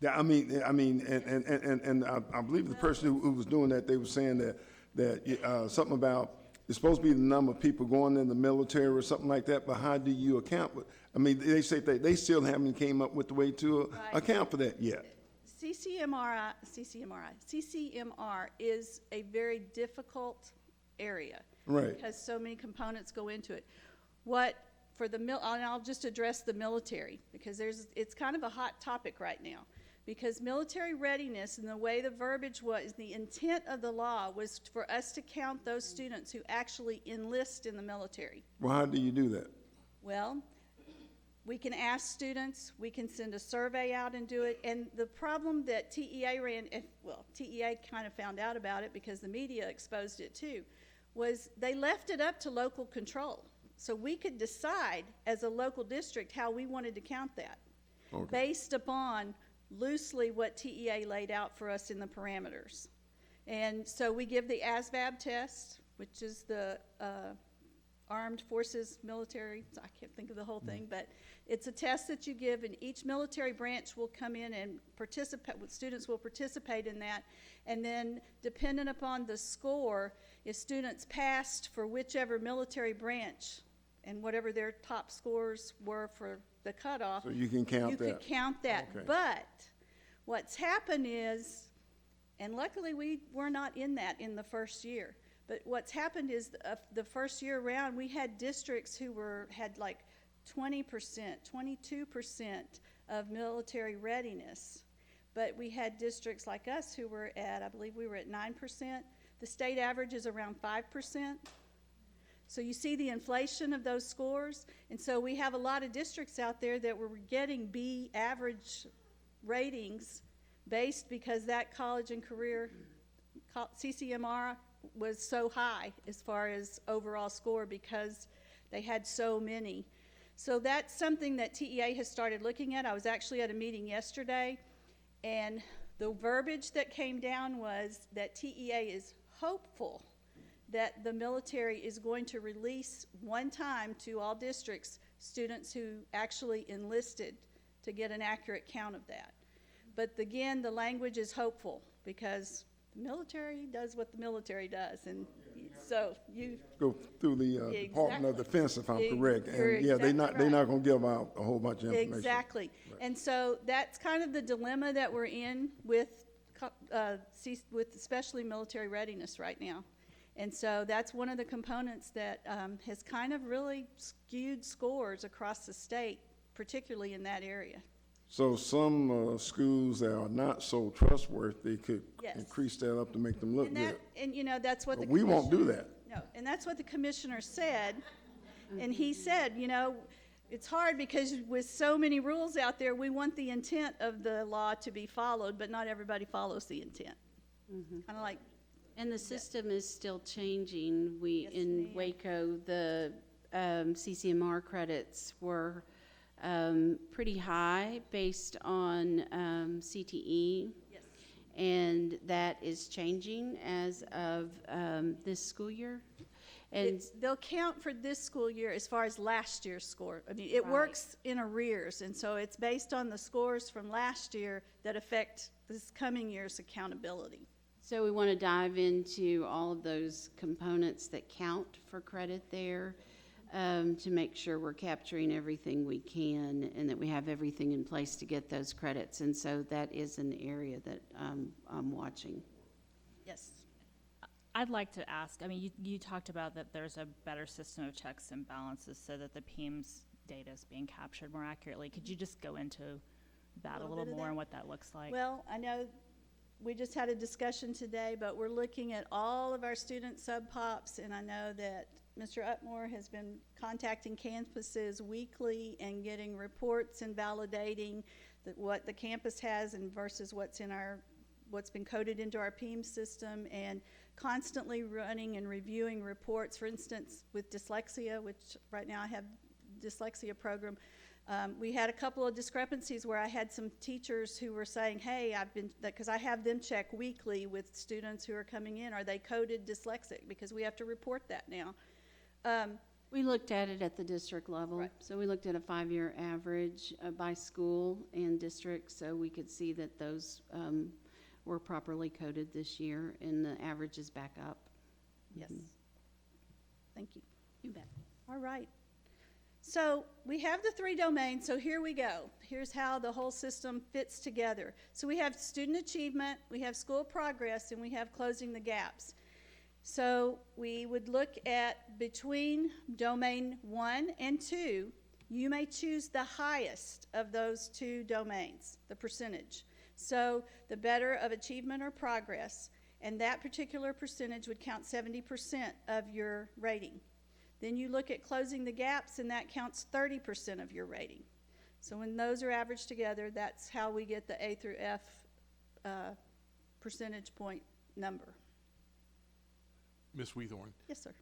Yeah, I mean, and I believe the person who was doing that, they were saying that something about, it's supposed to be the number of people going in the military or something like that, but how do you account for, I mean, they say they still haven't came up with the way to
Right.
account for that yet.
CCMR is a very difficult area.
Right.
Because so many components go into it. And I'll just address the military, because it's kind of a hot topic right now. Because military readiness and the way the verbiage was, the intent of the law was for us to count those students who actually enlist in the military.
Well, how do you do that?
Well, we can ask students, we can send a survey out and do it, and the problem that TEA TEA kind of found out about it because the media exposed it too, was they left it up to local control. So we could decide as a local district how we wanted to count that, based upon loosely what TEA laid out for us in the parameters. And so we give the ASVAB test, which is the Armed Forces Military, I can't think of the whole thing, but it's a test that you give, and each military branch will come in and participate, students will participate in that, and then dependent upon the score, if students passed for whichever military branch and whatever their top scores were for the cutoff,
So you can count that.
You could count that.
Okay.
But what's happened is, and luckily we were not in that in the first year, but what's happened is the first year around, we had districts who had like 20%, 22% of military readiness. But we had districts like us who were at, I believe we were at 9%. The state average is around 5%. So you see the inflation of those scores. And so we have a lot of districts out there that were getting B average ratings based because that college and career, CCMR, was so high as far as overall score because they had so many. So that's something that TEA has started looking at. I was actually at a meeting yesterday, and the verbiage that came down was that TEA is hopeful that the military is going to release one time to all districts students who actually enlisted to get an accurate count of that. But again, the language is hopeful because the military does what the military does, and so you
Go through the Department of Defense, if I'm correct.
You're
And yeah, they're
exactly
not going to give out a whole bunch of information.
Exactly. And so that's kind of the dilemma that we're in with especially military readiness right now. And so that's one of the components that has kind of really skewed scores across the state, particularly in that area.
So some schools that are not so trustworthy could
Yes.
increase that up to make them look
And
good.
that's what
But
the
we won't do
commissioner-
that.
No, and that's what the commissioner said. And he said, it's hard because with so many rules out there, we want the intent of the law to be followed, but not everybody follows the intent. Kind of like,
And the system is still changing.
Yes,
In
ma'am.
Waco, the CCMR credits were pretty high based on CTE.
yes.
And that is changing as of this school year. And
They'll count for this school year as far as last year's score. I mean, it
Right.
works in arrears, and so it's based on the scores from last year that affect this coming year's accountability.
so we want to dive into all of those components that count for credit there to make sure we're capturing everything we can and that we have everything in place to get those credits. And so that is an area that I'm watching.
Yes.
I'd like to ask, I mean, you talked about that there's a better system of checks and balances so that the PEIMS data is being captured more accurately. Could you just go into that a
Little
little
bit of
more
that?
and what that looks like?
Well, I know we just had a discussion today, but we're looking at all of our student sub-pops, and I know that Mr. Utmore has been contacting campuses weekly and getting reports and validating what the campus has and versus what's been coded into our PEIMS system, and constantly running and reviewing reports. For instance, with dyslexia, which right now I have dyslexia program, we had a couple of discrepancies where I had some teachers who were saying, hey, because I have them check weekly with students who are coming in, are they coded dyslexic? Because we have to report that now.
We looked at it at the district level.
Right.
So we looked at a 5-year average by school and district, so we could see that those were properly coded this year, and the average is back up.
Yes. Thank you.
You bet.
All right. So we have the 3 domains, so here we go. Here's how the whole system fits together. So we have student achievement, we have school progress, and we have closing the gaps. So we would look at between domain 1 and 2, you may choose the highest of those 2 domains, the percentage. So the better of achievement or progress, and that particular percentage would count 70% of your rating. Then you look at closing the gaps, and that counts 30% of your rating. So when those are averaged together, that's how we get the A through F percentage point number.
Ms. Weethorn,
Yes, sir.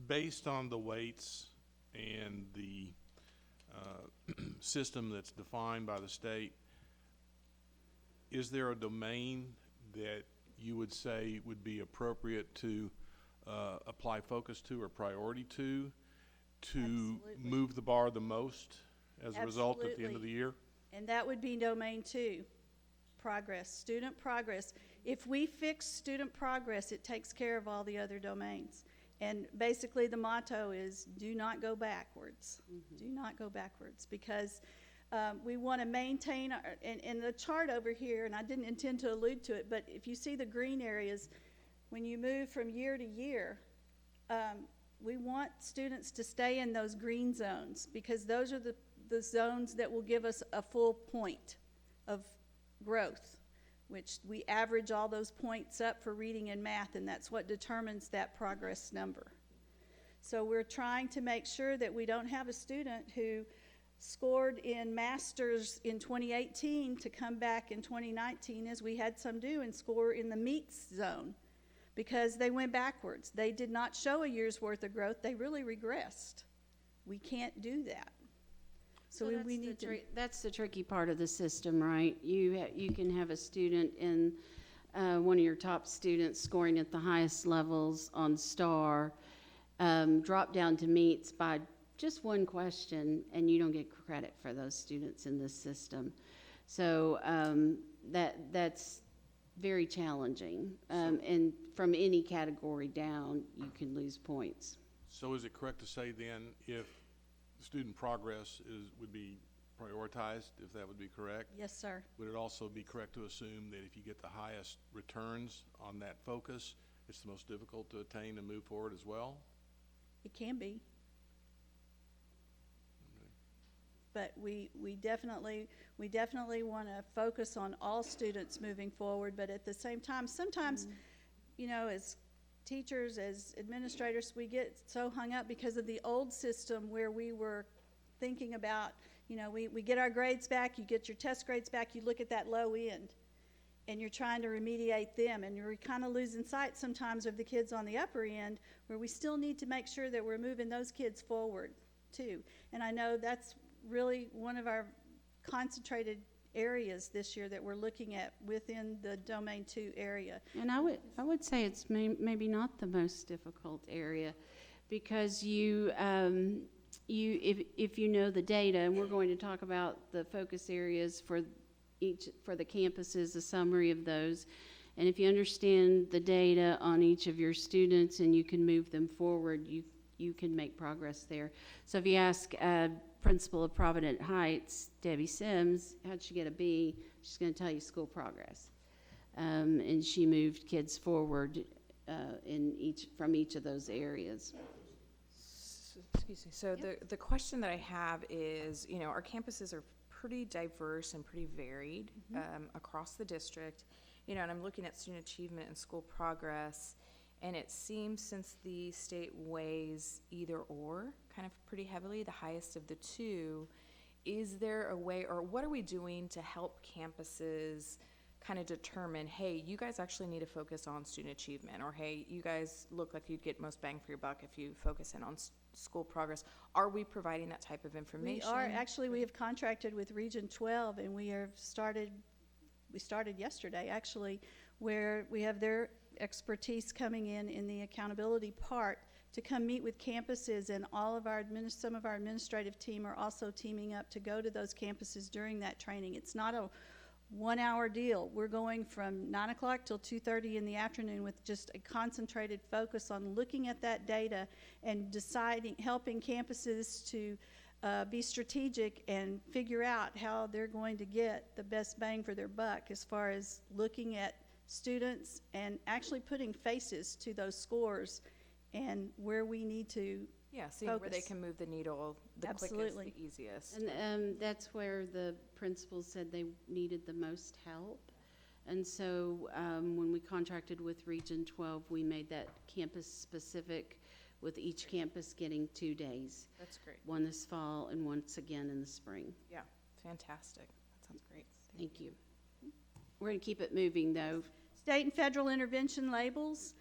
based on the weights and the system that's defined by the state, is there a domain that you would say would be appropriate to apply focus to or priority to
Absolutely.
move the bar the most as a result at the end of
Absolutely.
the year?
And that would be domain 2, progress, student progress. If we fix student progress, it takes care of all the other domains. And basically the motto is do not go backwards. Do not go backwards, because we want to maintain, and the chart over here, and I didn't intend to allude to it, but if you see the green areas, when you move from year to year, we want students to stay in those green zones, because those are the zones that will give us a full point of growth, which we average all those points up for reading and math, and that's what determines that progress number. So we're trying to make sure that we don't have a student who scored in masters in 2018 to come back in 2019, as we had some do, and score in the meets zone, because they went backwards. They did not show a year's worth of growth. They really regressed. We can't do that. So we need to.
That's the tricky part of the system, right? You can have a student in one of your top students scoring at the highest levels on STAR, drop down to meets by just one question, and you don't get credit for those students in this system. So that's very challenging. And from any category down, you can lose points.
So is it correct to say then, if student progress would be prioritized, if that would be correct?
Yes, sir.
Would it also be correct to assume that if you get the highest returns on that focus, it's the most difficult to attain and move forward as well?
It can be. But we definitely want to focus on all students moving forward, but at the same time, sometimes, as teachers, as administrators, we get so hung up because of the old system where we were thinking about, we get our grades back, you get your test grades back, you look at that low end, and you're trying to remediate them, and you're kind of losing sight sometimes of the kids on the upper end, where we still need to make sure that we're moving those kids forward too. And I know that's really one of our concentrated areas this year that we're looking at within the domain 2 area.
And I would say it's maybe not the most difficult area, because if you know the data, and we're going to talk about the focus areas for the campuses, a summary of those, and if you understand the data on each of your students and you can move them forward, you can make progress there. So if you ask principal of Provident Heights, Debbie Sims, how'd she get a B? She's going to tell you school progress. And she moved kids forward from each of those areas.
Excuse me. So the question that I have is, our campuses are pretty diverse and pretty varied across the district. And I'm looking at student achievement and school progress, and it seems, since the state weighs either or kind of pretty heavily, the highest of the two, is there a way, or what are we doing to help campuses kind of determine, hey, you guys actually need to focus on student achievement, or hey, you guys look like you'd get most bang for your buck if you focus in on school progress? Are we providing that type of information?
We are. Actually, we have contracted with Region 12, and we started yesterday, actually, where we have their expertise coming in the accountability part to come meet with campuses, and all of our some of our administrative team are also teaming up to go to those campuses during that training. It's not a 1 hour deal. We're going from 9 o'clock till 2:30 in the afternoon with just a concentrated focus on looking at that data and deciding, helping campuses to be strategic and figure out how they're going to get the best bang for their buck as far as looking at students and actually putting faces to those scores and where we need to
Yeah, seeing where they
focus.
can move the needle the
Absolutely.
quickest, the easiest.
And that's where the principals said they needed the most help. And so when we contracted with Region 12, we made that campus-specific, with each campus getting 2 days.
That's great.
One this fall and once again in the spring.
Yeah, fantastic. That sounds great.
Thank you. We're going to keep it moving, though.
State and federal intervention labels.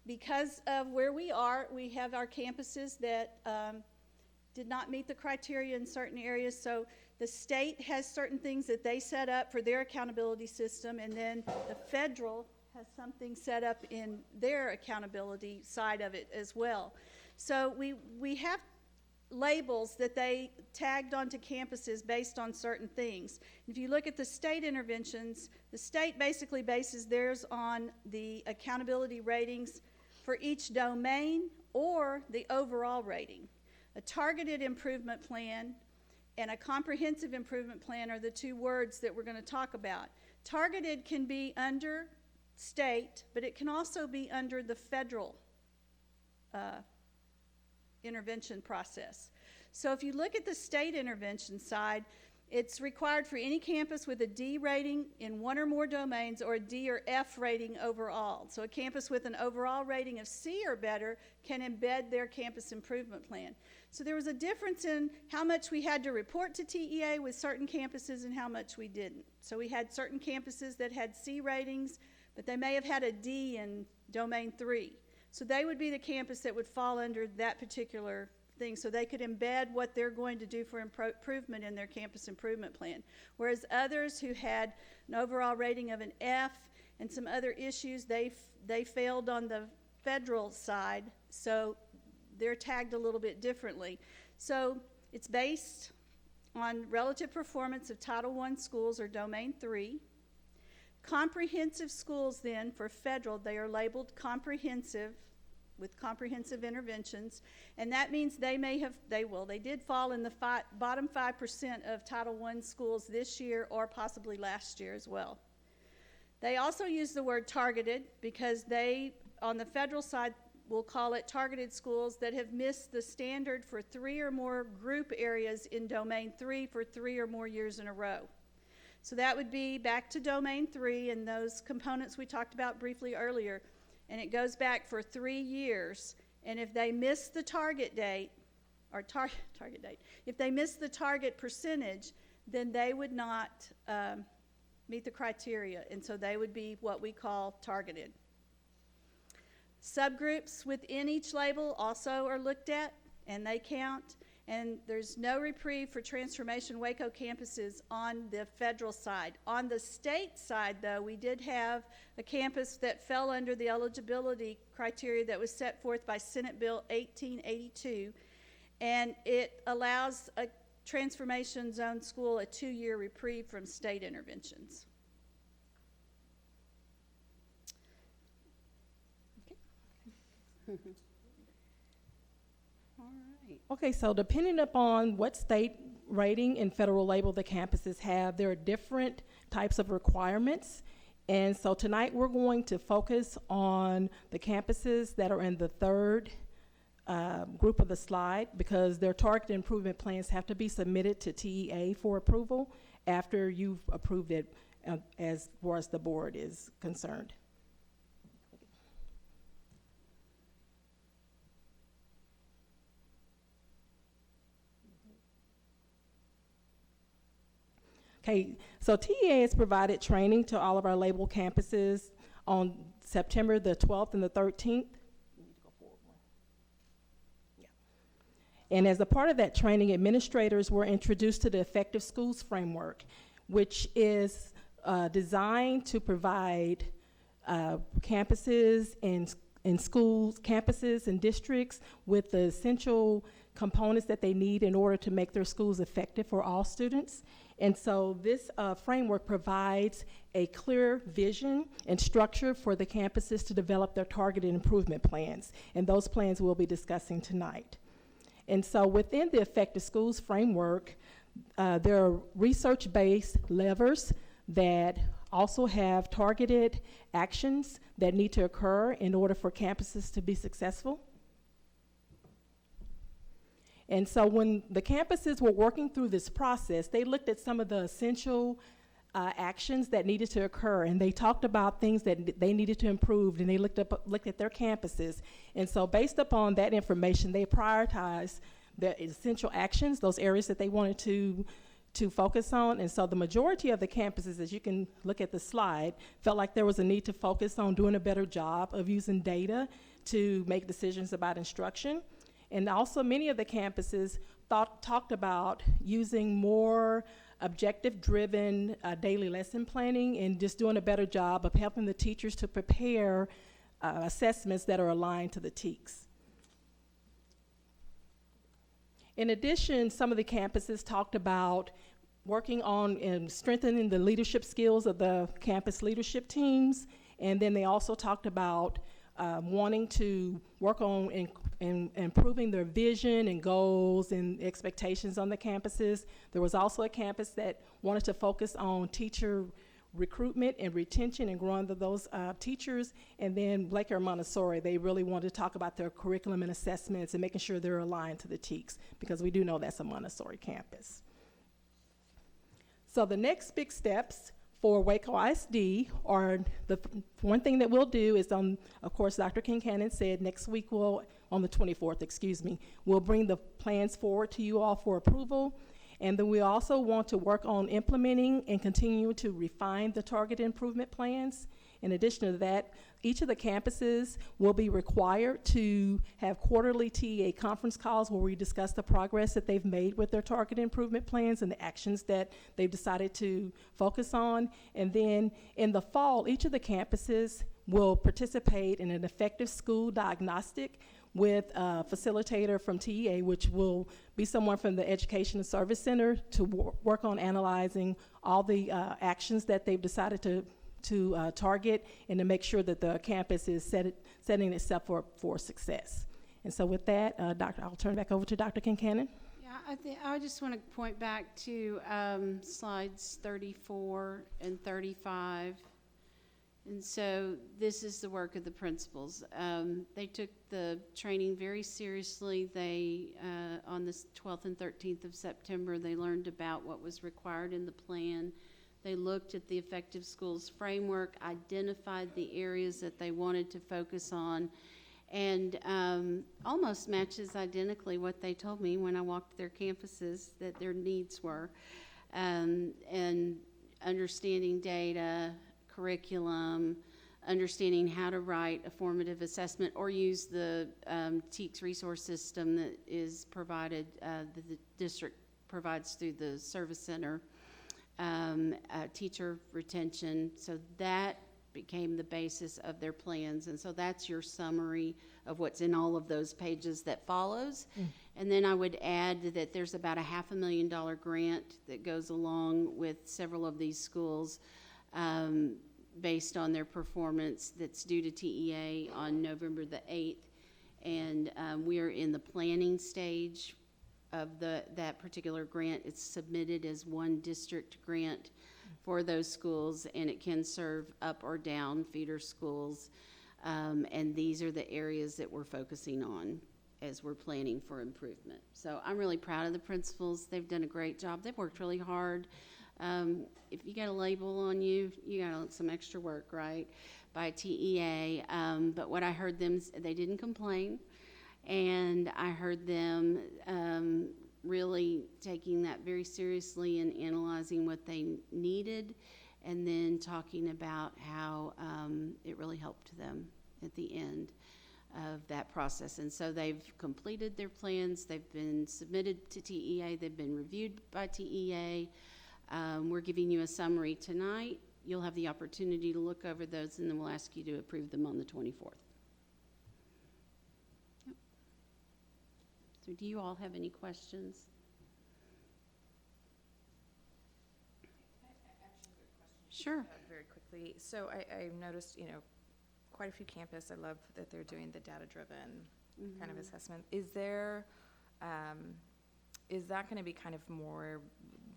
Because of where we are, we have our campuses that did not meet the criteria in certain areas. So the state has certain things that they set up for their accountability system, and then the federal has something set up in their accountability side of it as well. So we have labels that they tagged onto campuses based on certain things. If you look at the state interventions, the state basically bases theirs on the accountability ratings for each domain or the overall rating. A targeted improvement plan and a comprehensive improvement plan are the two words that we're going to talk about. Targeted can be under state, but it can also be under the federal intervention process. So if you look at the state intervention side, it's required for any campus with a D rating in one or more domains or a D or F rating overall. So a campus with an overall rating of C or better can embed their campus improvement plan. So there was a difference in how much we had to report to TEA with certain campuses and how much we didn't. So we had certain campuses that had C ratings, but they may have had a D in domain 3. So they would be the campus that would fall under that particular thing, so they could embed what they're going to do for improvement in their campus improvement plan. Whereas others who had an overall rating of an F and some other issues, they failed on the federal side, so they're tagged a little bit differently. So it's based on relative performance of Title I schools or Domain 3. Comprehensive schools then, for federal, they are labeled comprehensive with comprehensive interventions, and that means they did fall in the bottom 5% of Title I schools this year or possibly last year as well. They also use the word targeted because they, on the federal side, will call it targeted schools that have missed the standard for 3 or more group areas in Domain 3 for 3 or more years in a row. So that would be back to Domain 3 and those components we talked about briefly earlier. And it goes back for 3 years. And if they miss the target date, or target date, if they miss the target percentage, then they would not meet the criteria. And so they would be what we call targeted. Subgroups within each label also are looked at, and they count. And there's no reprieve for Transformation Waco campuses on the federal side. On the state side, though, we did have a campus that fell under the eligibility criteria that was set forth by Senate Bill 1882, and it allows a Transformation Zone school a 2-year reprieve from state interventions.
All right.
Okay, so depending upon what state rating and federal label the campuses have, there are different types of requirements. And so tonight we're going to focus on the campuses that are in the third group of the slide, because their target improvement plans have to be submitted to TEA for approval after you've approved it as far as the board is concerned. Okay, so TEA has provided training to all of our label campuses on September the 12th and the 13th. And as a part of that training, administrators were introduced to the Effective Schools Framework, which is designed to provide campuses and in schools, campuses, and districts with the essential components that they need in order to make their schools effective for all students. And so this framework provides a clear vision and structure for the campuses to develop their targeted improvement plans. And those plans we'll be discussing tonight. And so within the Effective Schools framework, there are research-based levers that also have targeted actions that need to occur in order for campuses to be successful. And so when the campuses were working through this process, they looked at some of the essential actions that needed to occur, and they talked about things that they needed to improve, and they looked at their campuses. And so based upon that information, they prioritized the essential actions, those areas that they wanted to focus on. And so the majority of the campuses, as you can look at the slide, felt like there was a need to focus on doing a better job of using data to make decisions about instruction. And also many of the campuses talked about using more objective-driven daily lesson planning and just doing a better job of helping the teachers to prepare assessments that are aligned to the TEKS. In addition, some of the campuses talked about working on and strengthening the leadership skills of the campus leadership teams, and then they also talked about wanting to work on improving their vision and goals and expectations on the campuses. There was also a campus that wanted to focus on teacher recruitment and retention and growing those teachers. And then Blake Air Montessori, they really wanted to talk about their curriculum and assessments and making sure they're aligned to the TEKS, because we do know that's a Montessori campus. So the next big steps for Waco ISD are one thing that we'll do is of course, Dr. Kincannon said next week on the 24th, we'll bring the plans forward to you all for approval. And then we also want to work on implementing and continue to refine the target improvement plans. In addition to that, each of the campuses will be required to have quarterly TEA conference calls where we discuss the progress that they've made with their target improvement plans and the actions that they've decided to focus on. And then in the fall, each of the campuses will participate in an effective school diagnostic with a facilitator from TEA, which will be someone from the Education and Service Center to work on analyzing all the actions that they've decided to target and to make sure that the campus is setting itself up for success. And so with that, I'll turn it back over to Dr. Kincannon.
Yeah, I just want to point back to slides 34 and 35. And so this is the work of the principals. They took the training very seriously. They, on the 12th and 13th of September, they learned about what was required in the plan. They looked at the Effective Schools framework, identified the areas that they wanted to focus on, and almost matches identically what they told me when I walked their campuses that their needs were. And understanding data, curriculum, understanding how to write a formative assessment or use the TEKS resource system that is provided, that the district provides through the service center, teacher retention. So that became the basis of their plans. And so that's your summary of what's in all of those pages that follows. And then I would add that there's about a $500,000 grant that goes along with several of these schools based on their performance that's due to TEA on November the 8th. And we're in the planning stage of that particular grant. It's submitted as one district grant for those schools, and it can serve up or down feeder schools. And these are the areas that we're focusing on as we're planning for improvement. So I'm really proud of the principals. They've done a great job. They've worked really hard. If you got a label on you, you got some extra work, right, by TEA. But what I heard them, they didn't complain. And I heard them really taking that very seriously and analyzing what they needed, and then talking about how it really helped them at the end of that process. And so they've completed their plans. They've been submitted to TEA. They've been reviewed by TEA. We're giving you a summary tonight. You'll have the opportunity to look over those, and then we'll ask you to approve them on the 24th. So do you all have any questions? Sure.
Very quickly, so I noticed, quite a few campus, I love that they're doing the data-driven kind of assessment. Is that gonna be kind of more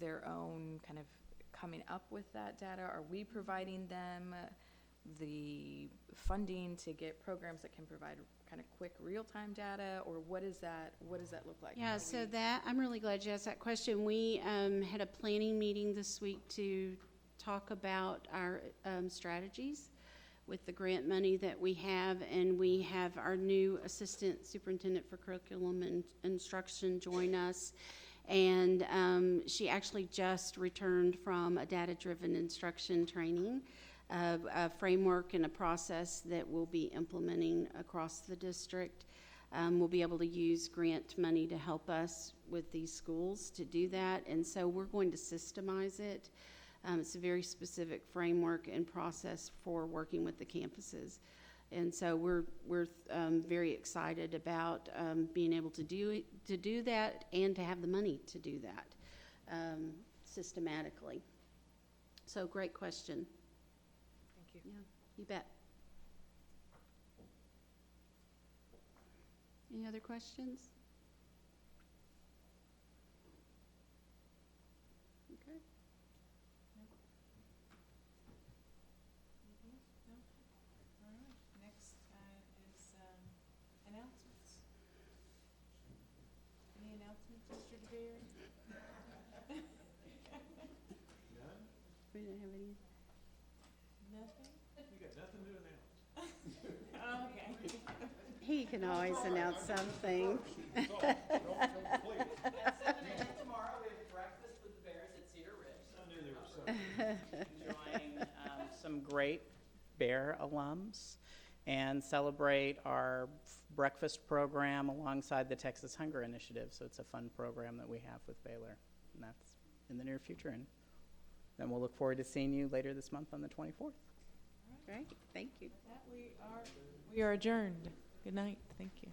their own kind of coming up with that data? Are we providing them the funding to get programs that can provide kind of quick real-time data, or what does that look like?
Yeah, so that, I'm really glad you asked that question. We had a planning meeting this week to talk about our strategies with the grant money that we have, and we have our new Assistant Superintendent for Curriculum and Instruction join us. And she actually just returned from a data-driven instruction training, a framework and a process that we'll be implementing across the district. We'll be able to use grant money to help us with these schools to do that, and so we're going to systemize it. It's a very specific framework and process for working with the campuses. And so we're very excited about being able to do that and to have the money to do that systematically. So great question.
Thank you.
Yeah, you bet. Any other questions? Okay.
All right, next is announcements. Any announcements, Mr. DeBerry?
We don't have any.
Nothing?
You got nothing to announce.
Okay.
He can always announce something.
Tomorrow, we have breakfast with the Bears at Cedar Ridge.
I knew there was something.
Enjoying some great Bear alums and celebrate our breakfast program alongside the Texas Hunger Initiative. So it's a fun program that we have with Baylor, and that's in the near future. And then we'll look forward to seeing you later this month on the 24th.
Great, thank you.
We are adjourned. Good night. Thank you.